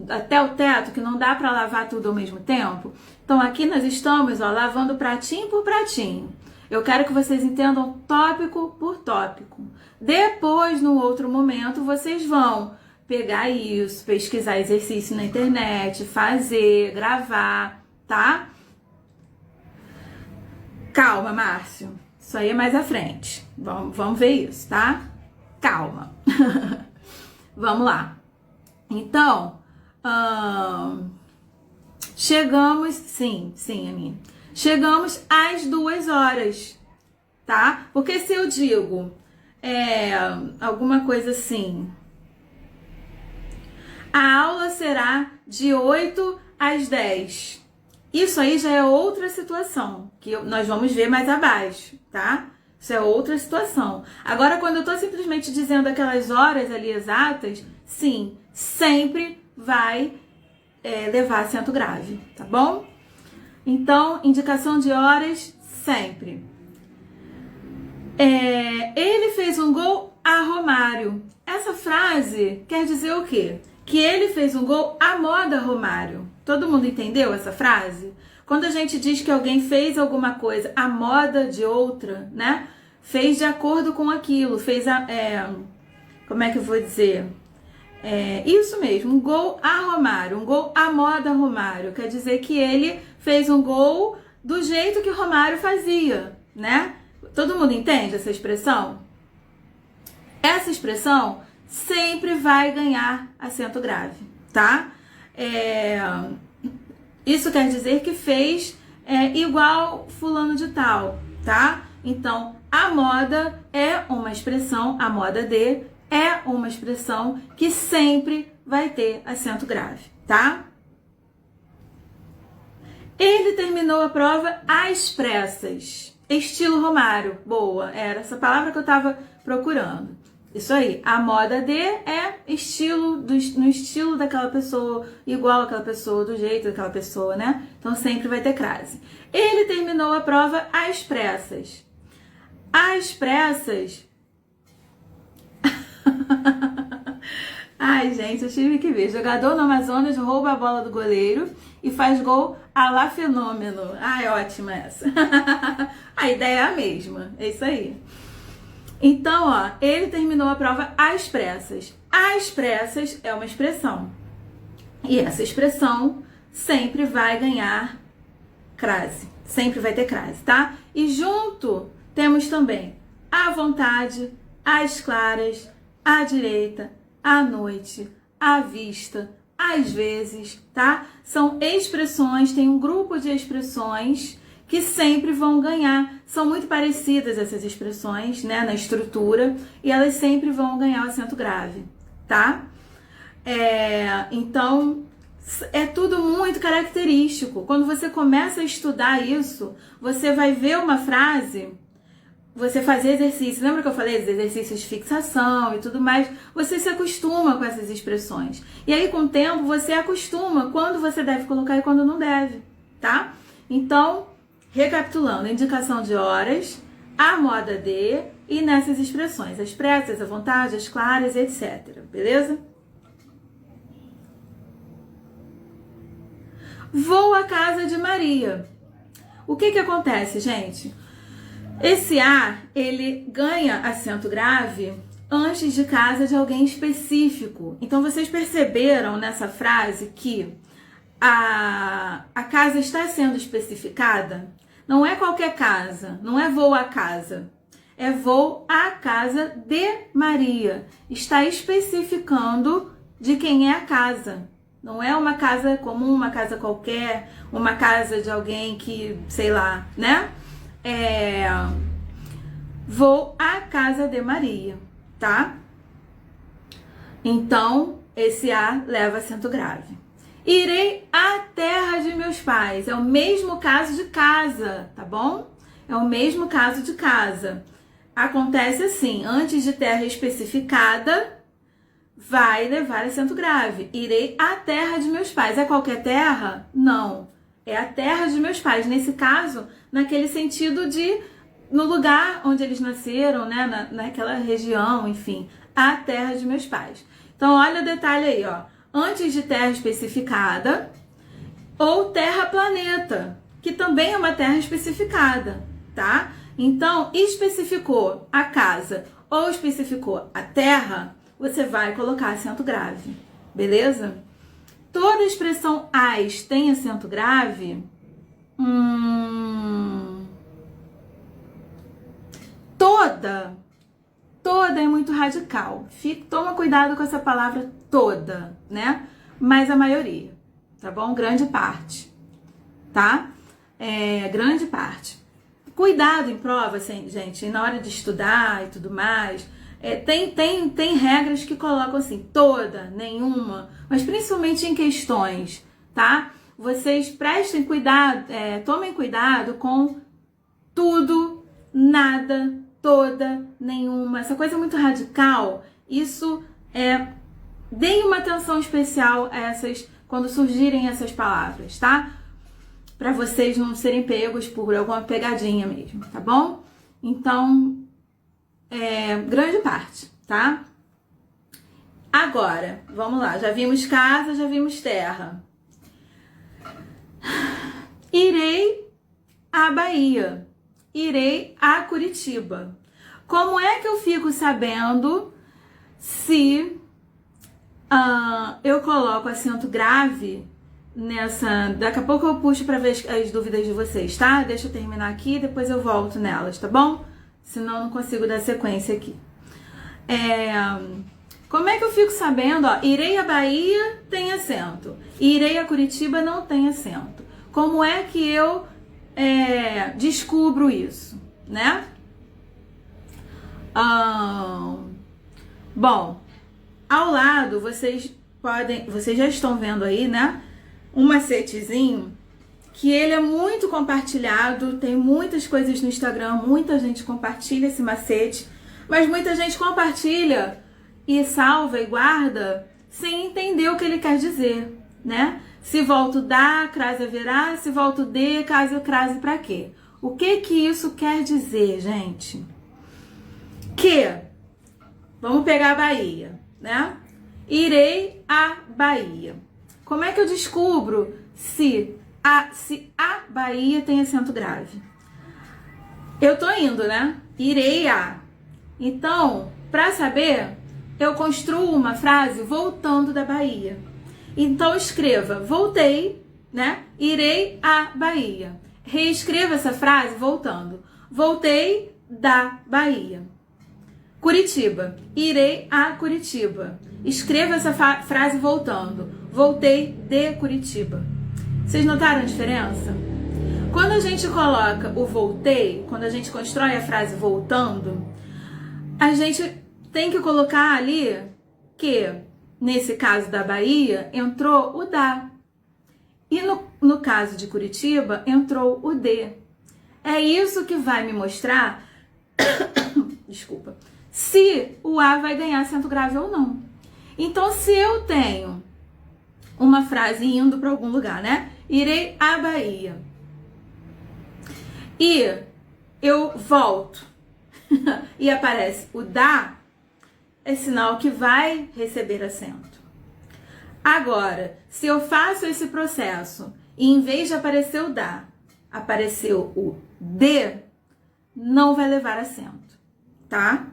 Até o teto, que não dá para lavar tudo ao mesmo tempo? Então, aqui nós estamos, ó, lavando pratinho por pratinho. Eu quero que vocês entendam tópico por tópico. Depois, no outro momento, vocês vão pegar isso, pesquisar exercício na internet, fazer, gravar, tá? Calma, Márcio. Isso aí é mais à frente. Vamos ver isso, tá? Calma. Vamos lá. Então, chegamos... Sim, Aninha. Chegamos às 2 horas, tá? Porque se eu digo alguma coisa assim... A aula será de 8 às 10. Isso aí já é outra situação, que nós vamos ver mais abaixo, tá? Isso é outra situação. Agora, quando eu tô simplesmente dizendo aquelas horas ali exatas, sim, sempre vai levar acento grave, tá bom? Então, indicação de horas, sempre. Ele fez um gol a Romário. Essa frase quer dizer o quê? Que ele fez um gol à moda Romário. Todo mundo entendeu essa frase? Quando a gente diz que alguém fez alguma coisa à moda de outra, né? Fez de acordo com aquilo, fez como é que eu vou dizer? Isso mesmo, um gol a Romário, um gol à moda Romário. Quer dizer que ele fez um gol do jeito que Romário fazia, né? Todo mundo entende essa expressão? Essa expressão sempre vai ganhar acento grave, tá? Isso quer dizer que fez igual fulano de tal, tá? Então, a moda é uma expressão, a moda de é uma expressão que sempre vai ter acento grave, tá? Ele terminou a prova às pressas. Estilo Romário. Boa, era essa palavra que eu tava procurando. Isso aí, a moda de é estilo, no estilo daquela pessoa, igual àquela pessoa, do jeito daquela pessoa, né? Então sempre vai ter crase. Ele terminou a prova às pressas. Às pressas. Ai, gente, eu tive que ver. Jogador no Amazonas rouba a bola do goleiro e faz gol à la fenômeno. Ai, ótima essa. A ideia é a mesma, é isso aí. Então, ó, ele terminou a prova às pressas. Às pressas é uma expressão. E essa expressão sempre vai ganhar crase. Sempre vai ter crase, tá? E junto temos também à vontade, às claras, à direita, à noite, à vista, às vezes, tá? São expressões, tem um grupo de expressões que sempre vão ganhar. São muito parecidas essas expressões, né, na estrutura, e elas sempre vão ganhar o acento grave, tá? Então, é tudo muito característico. Quando você começa a estudar isso, você vai ver uma frase, você fazer exercício. Lembra que eu falei dos exercícios de fixação e tudo mais? Você se acostuma com essas expressões. E aí, com o tempo, você acostuma quando você deve colocar e quando não deve, tá? Então, recapitulando, indicação de horas, a moda de e nessas expressões, as pressas, a vontade, as claras, etc. Beleza? Vou à casa de Maria. O que acontece, gente? Esse A, ele ganha acento grave antes de casa de alguém específico. Então, vocês perceberam nessa frase que a casa está sendo especificada? Não é qualquer casa, não é vou à casa. É vou à casa de Maria. Está especificando de quem é a casa. Não é uma casa comum, uma casa qualquer, uma casa de alguém que, sei lá, né? Vou à casa de Maria, tá? Então, esse A leva acento grave. Irei à terra de meus pais. É o mesmo caso de casa, tá bom? É o mesmo caso de casa. Acontece assim, antes de terra especificada, vai levar acento grave. Irei à terra de meus pais. É qualquer terra? Não. É a terra de meus pais. Nesse caso, naquele sentido de no lugar onde eles nasceram, né? Naquela região, enfim. A terra de meus pais. Então, olha o detalhe aí, ó. Antes de terra especificada ou terra-planeta, que também é uma terra especificada, tá? Então, especificou a casa ou especificou a terra, você vai colocar acento grave, beleza? Toda expressão as tem acento grave? Toda é muito radical. Toma cuidado com essa palavra toda, né? Mas a maioria, tá bom? Grande parte, tá? Grande parte. Cuidado em prova, assim, gente, na hora de estudar e tudo mais. Tem regras que colocam assim, toda, nenhuma, mas principalmente em questões, tá? Vocês prestem cuidado, tomem cuidado com tudo, nada, toda, nenhuma. Essa coisa muito radical, isso deem uma atenção especial a essas, quando surgirem essas palavras, tá? Para vocês não serem pegos por alguma pegadinha mesmo, tá bom? Então, grande parte, tá? Agora, vamos lá. Já vimos casa, já vimos terra. Irei à Bahia. Irei a Curitiba. Como é que eu fico sabendo se eu coloco acento grave nessa... Daqui a pouco eu puxo para ver as dúvidas de vocês, tá? Deixa eu terminar aqui, depois eu volto nelas, tá bom? senão eu não consigo dar sequência aqui. Como é que eu fico sabendo? Ó, irei à Bahia tem acento, irei a Curitiba não tem acento. Como é que eu descubro isso, né? Bom, ao lado vocês já estão vendo aí, né? Um macetezinho que ele é muito compartilhado, tem muitas coisas no Instagram, muita gente compartilha esse macete, mas muita gente compartilha e salva e guarda sem entender o que ele quer dizer, né? Se volto da, crase haverá, se volto de, caso crase pra quê? O que que isso quer dizer, gente? Vamos pegar a Bahia, né? Irei à Bahia. Como é que eu descubro se a Bahia tem acento grave? Eu tô indo, né? Irei a. Então, para saber, eu construo uma frase voltando da Bahia. Então, escreva, voltei, né? Irei à Bahia. Reescreva essa frase voltando. Voltei da Bahia. Curitiba. Irei a Curitiba. Escreva essa frase voltando. Voltei de Curitiba. Vocês notaram a diferença? Quando a gente coloca o voltei, quando a gente constrói a frase voltando, a gente tem que colocar ali que, nesse caso da Bahia, entrou o da. E no caso de Curitiba, entrou o de. É isso que vai me mostrar, desculpa, se o A vai ganhar acento grave ou não. Então, se eu tenho uma frase indo para algum lugar, né? Irei à Bahia. E eu volto e aparece o da, é sinal que vai receber acento. Agora, se eu faço esse processo e em vez de aparecer o da, apareceu o de, não vai levar acento, tá?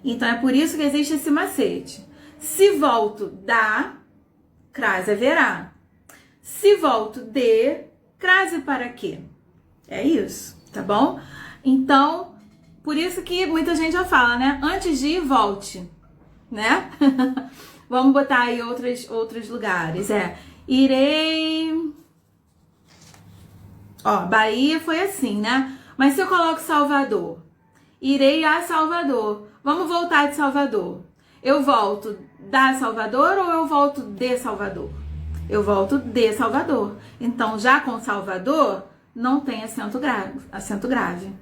Então é por isso que existe esse macete. Se volto da, crase haverá. Se volto de, crase para quê? É isso, tá bom? Então, por isso que muita gente já fala, né? Antes de ir, volte, né? Vamos botar aí outros lugares. Irei... Ó, Bahia foi assim, né? Mas se eu coloco Salvador, irei a Salvador. Vamos voltar de Salvador. Eu volto da Salvador ou eu volto de Salvador? Eu volto de Salvador. Então, já com Salvador, não tem acento grave,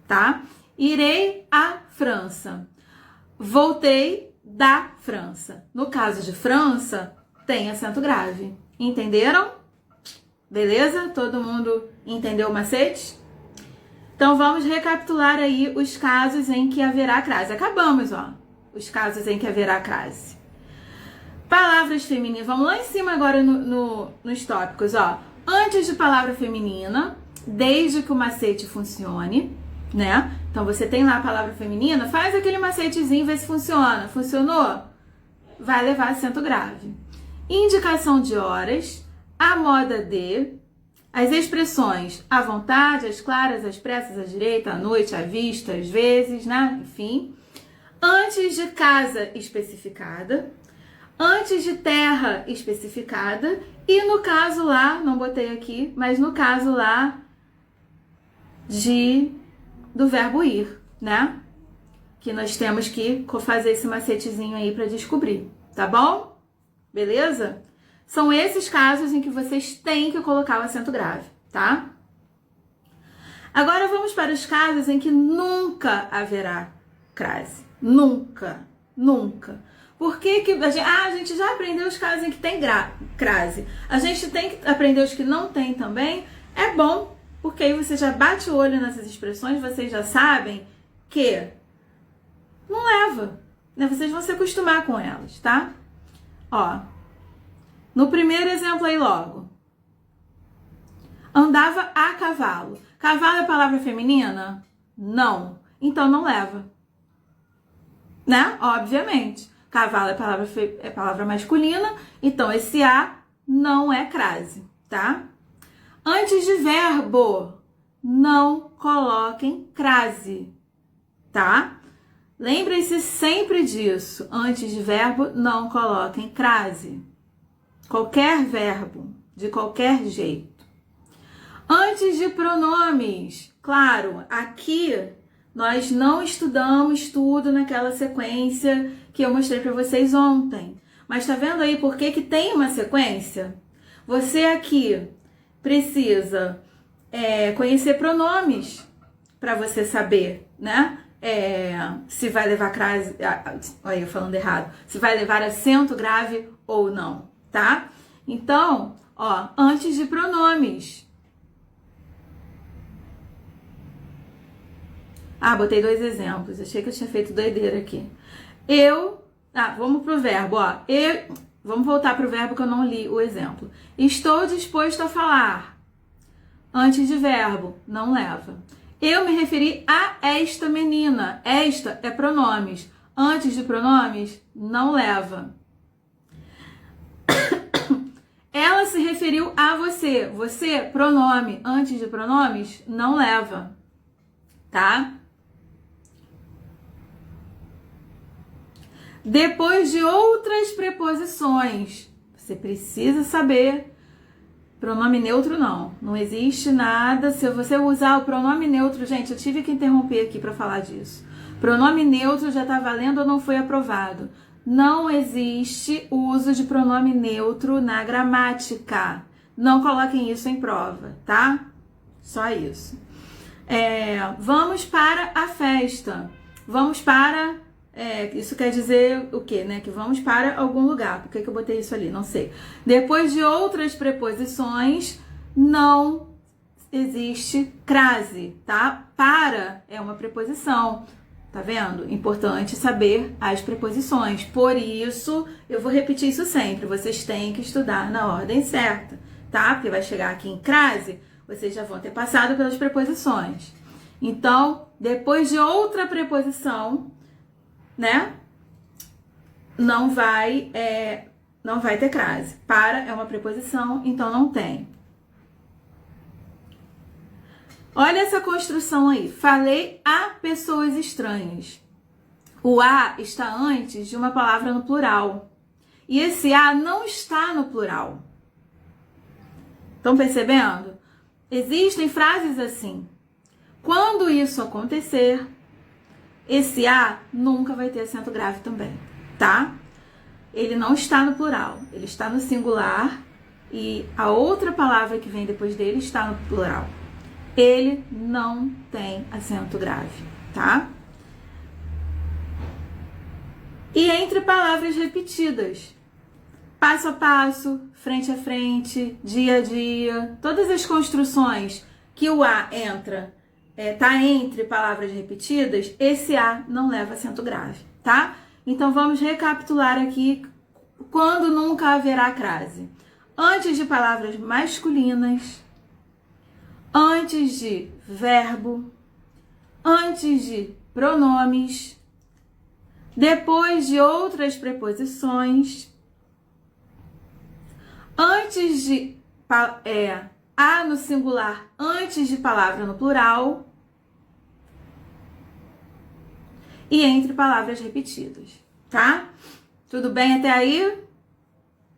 tá? Irei à França. Voltei da França. No caso de França, tem acento grave. Entenderam? Beleza? Todo mundo entendeu o macete? Então, vamos recapitular aí os casos em que haverá crase. Acabamos, ó. Os casos em que haverá crase. Palavras femininas. Vamos lá em cima agora nos tópicos, ó. Antes de palavra feminina, desde que o macete funcione, né? Então, você tem lá a palavra feminina, faz aquele macetezinho, vê se funciona. Funcionou? Vai levar acento grave. Indicação de horas, a moda de, as expressões à vontade, às claras, às pressas, à direita, à noite, à vista, às vezes, né? Enfim. Antes de casa especificada, antes de terra especificada e no caso lá, não botei aqui, mas no caso lá do verbo ir, né? Que nós temos que fazer esse macetezinho aí para descobrir, tá bom? Beleza? São esses casos em que vocês têm que colocar o acento grave, tá? Agora vamos para os casos em que nunca haverá crase. Nunca, nunca. Por que que a gente já aprendeu os casos em que tem crase. A gente tem que aprender os que não tem também. É bom, porque aí você já bate o olho nessas expressões, vocês já sabem que não leva, né? Vocês vão se acostumar com elas, tá? Ó, no primeiro exemplo aí logo. Andava a cavalo. Cavalo é palavra feminina? Não. Então não leva. Né? Obviamente. Cavalo é palavra masculina, então esse a não é crase, tá? Antes de verbo, não coloquem crase. tá? Lembrem-se sempre disso. Antes de verbo, não coloquem crase. Qualquer verbo, de qualquer jeito. Antes de pronomes, claro, aqui nós não estudamos tudo naquela sequência que eu mostrei para vocês ontem. Mas tá vendo aí por que tem uma sequência? Você aqui precisa conhecer pronomes para você saber, né? Se vai levar crase, olha eu falando errado, se vai levar acento grave ou não, tá? Então, ó, antes de pronomes. Botei 2 exemplos, achei que eu tinha feito doideira aqui. Vamos pro verbo, ó. Vamos voltar pro verbo que eu não li o exemplo. Estou disposto a falar. Antes de verbo, não leva. Eu me referi a esta menina. Esta é pronomes. Antes de pronomes, não leva. Ela se referiu a você. Você, pronome. Antes de pronomes, não leva. Tá? Depois de outras preposições, você precisa saber. Pronome neutro não existe nada. Se você usar o pronome neutro, gente, eu tive que interromper aqui para falar disso. Pronome neutro já tá valendo ou não foi aprovado. Não existe uso de pronome neutro na gramática. Não coloquem isso em prova, tá? Só isso. Vamos para a festa. Vamos para... isso quer dizer o quê, né? Que vamos para algum lugar. Por que eu botei isso ali? Não sei. Depois de outras preposições, não existe crase, tá? Para é uma preposição. Tá vendo? Importante saber as preposições. Por isso, eu vou repetir isso sempre. Vocês têm que estudar na ordem certa, tá? Porque vai chegar aqui em crase, vocês já vão ter passado pelas preposições. Então, depois de outra preposição, né? Não vai ter crase. Para é uma preposição, então não tem. Olha essa construção aí. Falei a pessoas estranhas. O a está antes de uma palavra no plural. E esse a não está no plural. Estão percebendo? Existem frases assim. Quando isso acontecer, esse a nunca vai ter acento grave também, tá? Ele não está no plural, ele está no singular e a outra palavra que vem depois dele está no plural. Ele não tem acento grave, tá? E entre palavras repetidas, passo a passo, frente a frente, dia a dia, todas as construções que o a entra, tá entre palavras repetidas, esse a não leva acento grave, tá? Então vamos recapitular aqui quando nunca haverá crase. Antes de palavras masculinas, antes de verbo, antes de pronomes, depois de outras preposições, antes de a no singular, antes de palavra no plural e entre palavras repetidas, tá? Tudo bem até aí?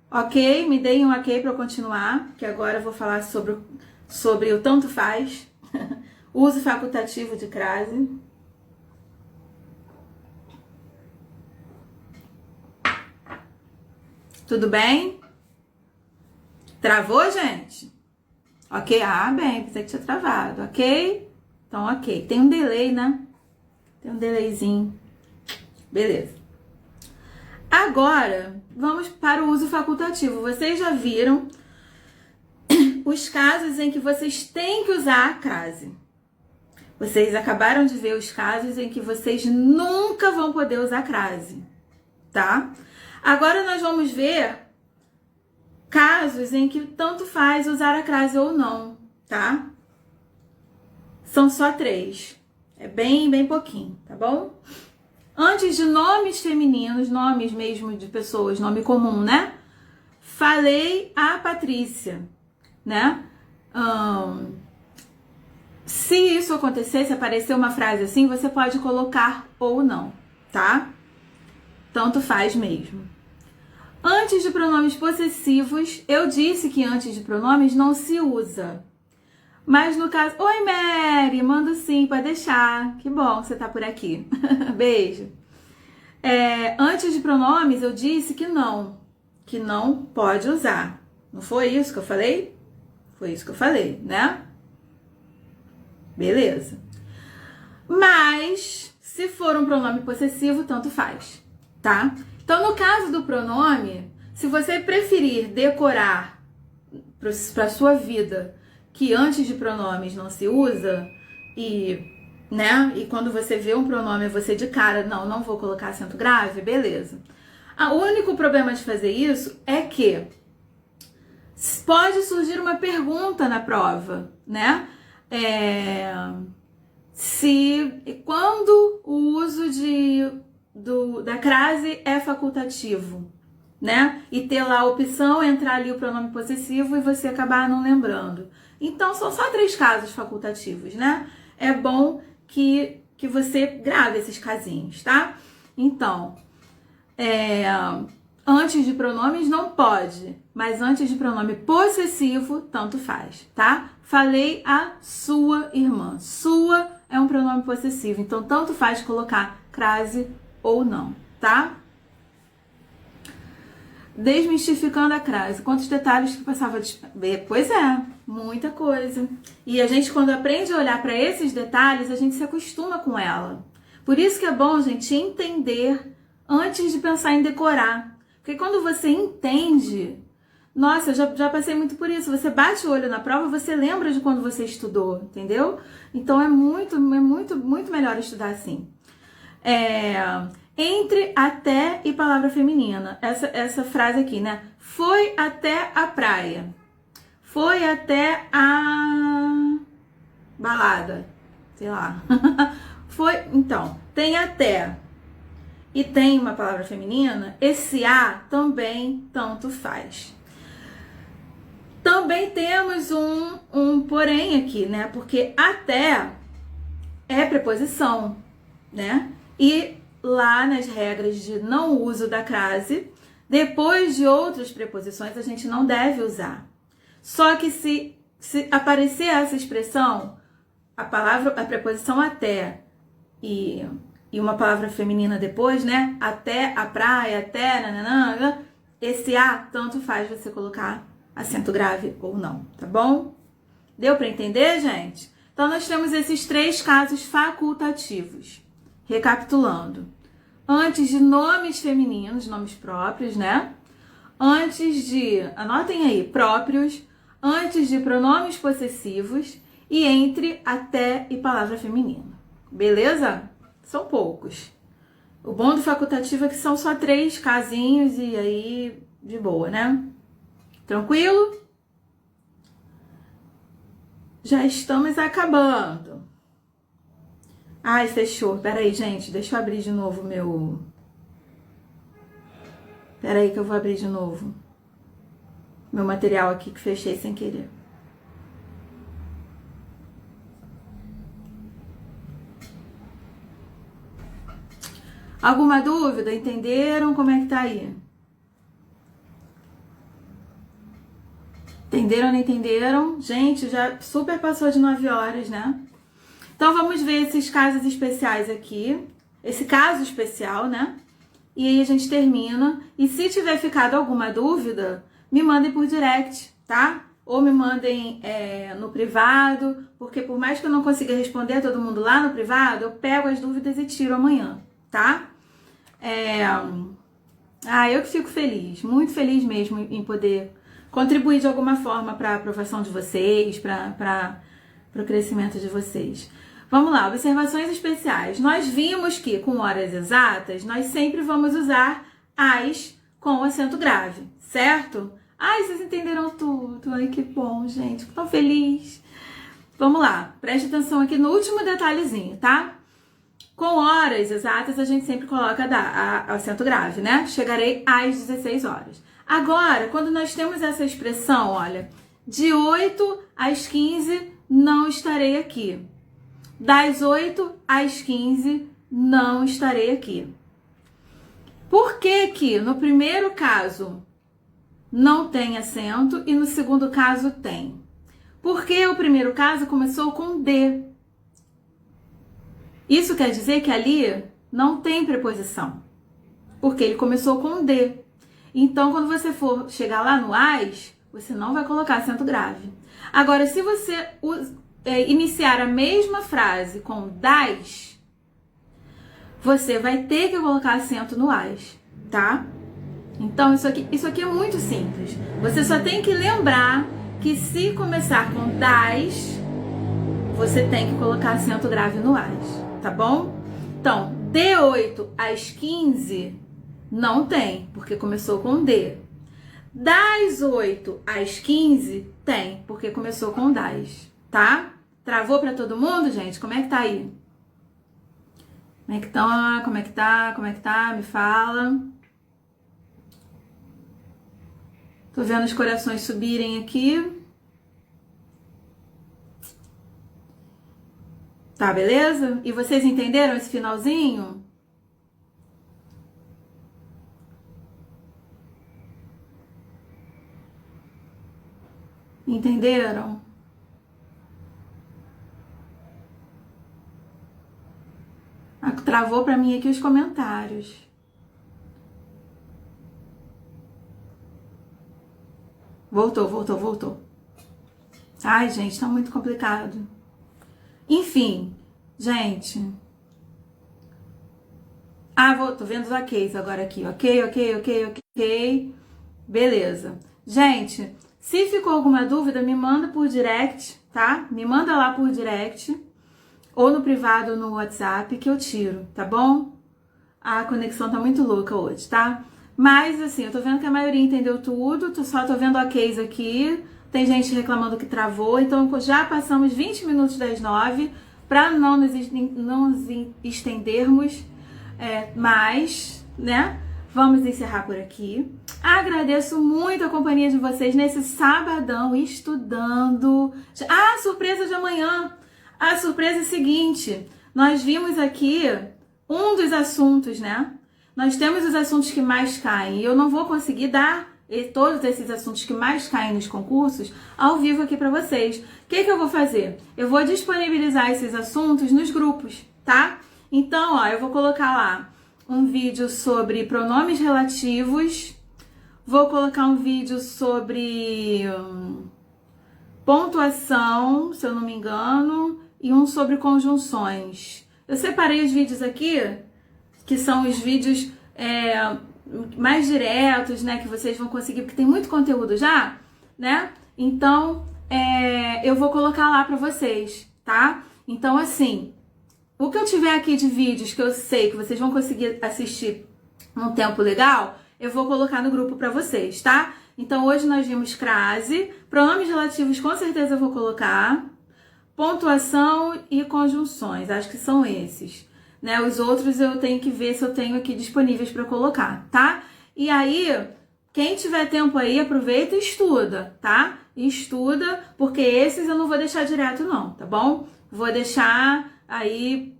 Ok? Me deem um ok para eu continuar, que agora eu vou falar sobre o tanto faz, uso facultativo de crase. Tudo bem? Travou, gente? Ok? Bem, pensei que tinha travado, ok? Então, ok. Tem um delay, né? Tem um delayzinho. Beleza. Agora, vamos para o uso facultativo. Vocês já viram os casos em que vocês têm que usar a crase. Vocês acabaram de ver os casos em que vocês nunca vão poder usar a crase, tá? Agora nós vamos ver casos em que tanto faz usar a crase ou não, tá? São só 3. É bem pouquinho, tá bom? Antes de nomes femininos, nomes mesmo de pessoas, nome comum, né? Falei a Patrícia, né? Se isso acontecer, se aparecer uma frase assim, você pode colocar ou não, tá? Tanto faz mesmo. Antes de pronomes possessivos, eu disse que antes de pronomes não se usa. Mas no caso... Oi, Mary! Mando sim, pode deixar. Que bom que você tá por aqui. Beijo. Antes de pronomes, eu disse que não pode usar. Não foi isso que eu falei? Foi isso que eu falei, né? Beleza. Mas, se for um pronome possessivo, tanto faz, tá? Então, no caso do pronome, se você preferir decorar para sua vida que antes de pronomes não se usa e quando você vê um pronome você de cara, não vou colocar acento grave, beleza. O único problema de fazer isso é que pode surgir uma pergunta na prova, né? Quando o uso da crase é facultativo, né? E ter lá a opção, entrar ali o pronome possessivo e você acabar não lembrando. Então, são só 3 casos facultativos, né? É bom que você grave esses casinhos, tá? Então, antes de pronomes não pode, mas antes de pronome possessivo, tanto faz, tá? Falei a sua irmã. Sua é um pronome possessivo, então tanto faz colocar crase ou não, tá? Desmistificando a crase. Quantos detalhes que passava de... Pois é, muita coisa. E a gente, quando aprende a olhar para esses detalhes, a gente se acostuma com ela. Por isso que é bom, gente, entender antes de pensar em decorar. Porque quando você entende... Nossa, eu já passei muito por isso. Você bate o olho na prova, você lembra de quando você estudou, entendeu? Então é muito melhor estudar assim. Entre, até e palavra feminina. Essa frase aqui, né? Foi até a praia. Foi até a balada. Sei lá. Então, tem até e tem uma palavra feminina, esse a também tanto faz. Também temos um porém aqui, né? Porque até é preposição, né? E lá nas regras de não uso da crase, depois de outras preposições, a gente não deve usar. Só que se aparecer essa expressão, a preposição até e uma palavra feminina depois, né? Até a praia, até nananã, esse a tanto faz você colocar acento grave ou não, tá bom? Deu para entender, gente? Então, nós temos esses 3 casos facultativos. Recapitulando. Antes de nomes femininos, nomes próprios, né? Antes de, anotem aí, próprios. Antes de pronomes possessivos. E entre até e palavra feminina. Beleza? São poucos. O bom do facultativo é que são só 3 casinhos e aí de boa, né? Tranquilo? Já estamos acabando. Ai, fechou. Peraí, gente. Deixa eu abrir de novo o meu... Peraí que eu vou abrir de novo. Meu material aqui que fechei sem querer. Alguma dúvida? Entenderam? Como é que tá aí? Entenderam ou não entenderam? Gente, já super passou de 9 horas, né? Então, vamos ver esses casos especiais aqui. Esse caso especial, né? E aí a gente termina. E se tiver ficado alguma dúvida, me mandem por direct, tá? Ou me mandem no privado, porque por mais que eu não consiga responder a todo mundo lá no privado, eu pego as dúvidas e tiro amanhã, tá? Eu que fico feliz, muito feliz mesmo em poder contribuir de alguma forma para a aprovação de vocês, para o crescimento de vocês. Vamos lá, observações especiais. Nós vimos que com horas exatas, nós sempre vamos usar as com acento grave, certo? Ai, vocês entenderam tudo. Ai, que bom, gente. Tô feliz. Vamos lá, preste atenção aqui no último detalhezinho, tá? Com horas exatas, a gente sempre coloca acento grave, né? Chegarei às 16 horas. Agora, quando nós temos essa expressão, olha, de 8 às 15 não estarei aqui. Das 8 às 15, não estarei aqui. Por que que no primeiro caso não tem acento e no segundo caso tem? Porque o primeiro caso começou com D. Isso quer dizer que ali não tem preposição, porque ele começou com D. Então, quando você for chegar lá no AS, você não vai colocar acento grave. Agora, se você iniciar a mesma frase com das, você vai ter que colocar acento no AS, tá? Então, isso aqui é muito simples. Você só tem que lembrar que se começar com das, você tem que colocar acento grave no AS, tá bom? Então, de 8 às 15, não tem, porque começou com D. Das 8 às 15, tem, porque começou com das, tá? Travou pra todo mundo, gente? Como é que tá aí? Como é que tá? Como é que tá? Como é que tá? Me fala. Tô vendo os corações subirem aqui. Tá, beleza? E vocês entenderam esse finalzinho? Entenderam? Travou pra mim aqui os comentários. Voltou. Ai, gente, tá muito complicado. Enfim, gente. Tô vendo os OKs agora aqui. Ok. Beleza. Gente, se ficou alguma dúvida, me manda por direct, tá? Me manda lá por direct. Ou no privado ou no WhatsApp que eu tiro, tá bom? A conexão tá muito louca hoje, tá? Mas, assim, eu tô vendo que a maioria entendeu tudo. Só tô vendo OKs aqui. Tem gente reclamando que travou. Então, já passamos 20 minutos das 9 para não nos estendermos mais, né? Vamos encerrar por aqui. Agradeço muito a companhia de vocês nesse sabadão estudando. Surpresa de amanhã! A surpresa é a seguinte: nós vimos aqui um dos assuntos, né? Nós temos os assuntos que mais caem e eu não vou conseguir dar todos esses assuntos que mais caem nos concursos ao vivo aqui para vocês. O que eu vou fazer? Eu vou disponibilizar esses assuntos nos grupos, tá? Então, ó, eu vou colocar lá um vídeo sobre pronomes relativos, vou colocar um vídeo sobre pontuação, se eu não me engano, e um sobre conjunções. Eu separei os vídeos aqui, que são os vídeos mais diretos, né, que vocês vão conseguir, porque tem muito conteúdo já, né? Então, eu vou colocar lá pra vocês, tá? Então, assim, o que eu tiver aqui de vídeos que eu sei que vocês vão conseguir assistir num tempo legal, eu vou colocar no grupo pra vocês, tá? Então, hoje nós vimos crase, pronomes relativos com certeza eu vou colocar, pontuação e conjunções, acho que são esses. Né, os outros eu tenho que ver se eu tenho aqui disponíveis para colocar, tá? E aí, quem tiver tempo aí, aproveita e estuda, tá? Estuda, porque esses eu não vou deixar direto não, tá bom? Vou deixar aí...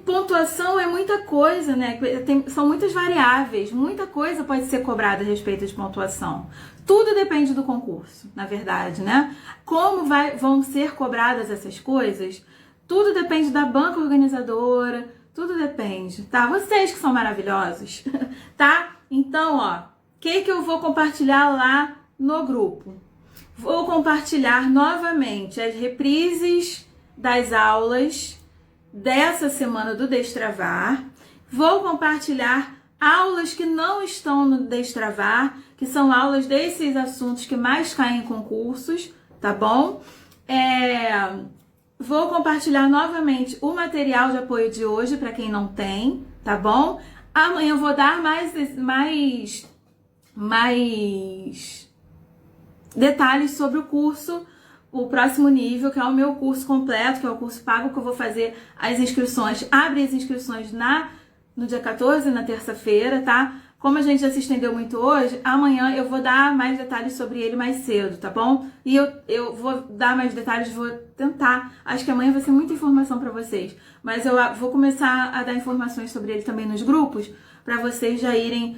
Pontuação é muita coisa, né? São muitas variáveis, muita coisa pode ser cobrada a respeito de pontuação. Tudo depende do concurso, na verdade, né? Como vão ser cobradas essas coisas... Tudo depende da banca organizadora, tudo depende, tá? Vocês que são maravilhosos, tá? Então, ó, o que eu vou compartilhar lá no grupo? Vou compartilhar novamente as reprises das aulas dessa semana do Destravar. Vou compartilhar aulas que não estão no Destravar, que são aulas desses assuntos que mais caem em concursos, tá bom? Vou compartilhar novamente o material de apoio de hoje para quem não tem, tá bom? Amanhã eu vou dar mais detalhes sobre o curso, o próximo nível, que é o meu curso completo, que é o curso pago, que eu vou fazer as inscrições. Abre as inscrições no dia 14, na terça-feira, tá? como a gente já se estendeu muito hoje, amanhã eu vou dar mais detalhes sobre ele mais cedo, tá bom? E eu vou dar mais detalhes, vou tentar. Acho que amanhã vai ser muita informação para vocês. Mas eu vou começar a dar informações sobre ele também nos grupos, para vocês já irem,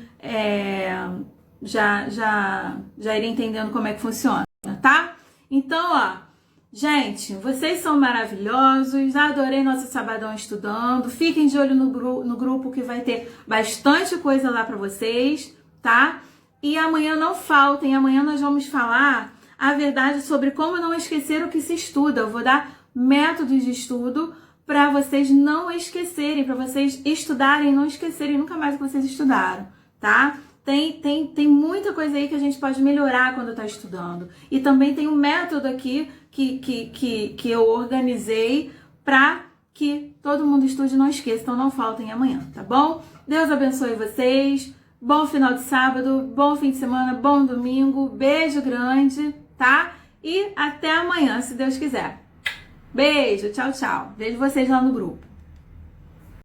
já irem entendendo como é que funciona, tá? Então, ó, gente, vocês são maravilhosos, adorei nosso sabadão estudando, fiquem de olho no grupo que vai ter bastante coisa lá pra vocês, tá? E amanhã não faltem, amanhã nós vamos falar a verdade sobre como não esquecer o que se estuda. Eu vou dar métodos de estudo para vocês não esquecerem, para vocês estudarem e não esquecerem nunca mais o que vocês estudaram, tá? Tem muita coisa aí que a gente pode melhorar quando tá estudando. E também tem um método aqui que eu organizei para que todo mundo estude e não esqueça. Então não faltem amanhã, tá bom? Deus abençoe vocês. Bom final de sábado, bom fim de semana, bom domingo. Beijo grande, tá? E até amanhã, se Deus quiser. Beijo, tchau, tchau. Vejo vocês lá no grupo.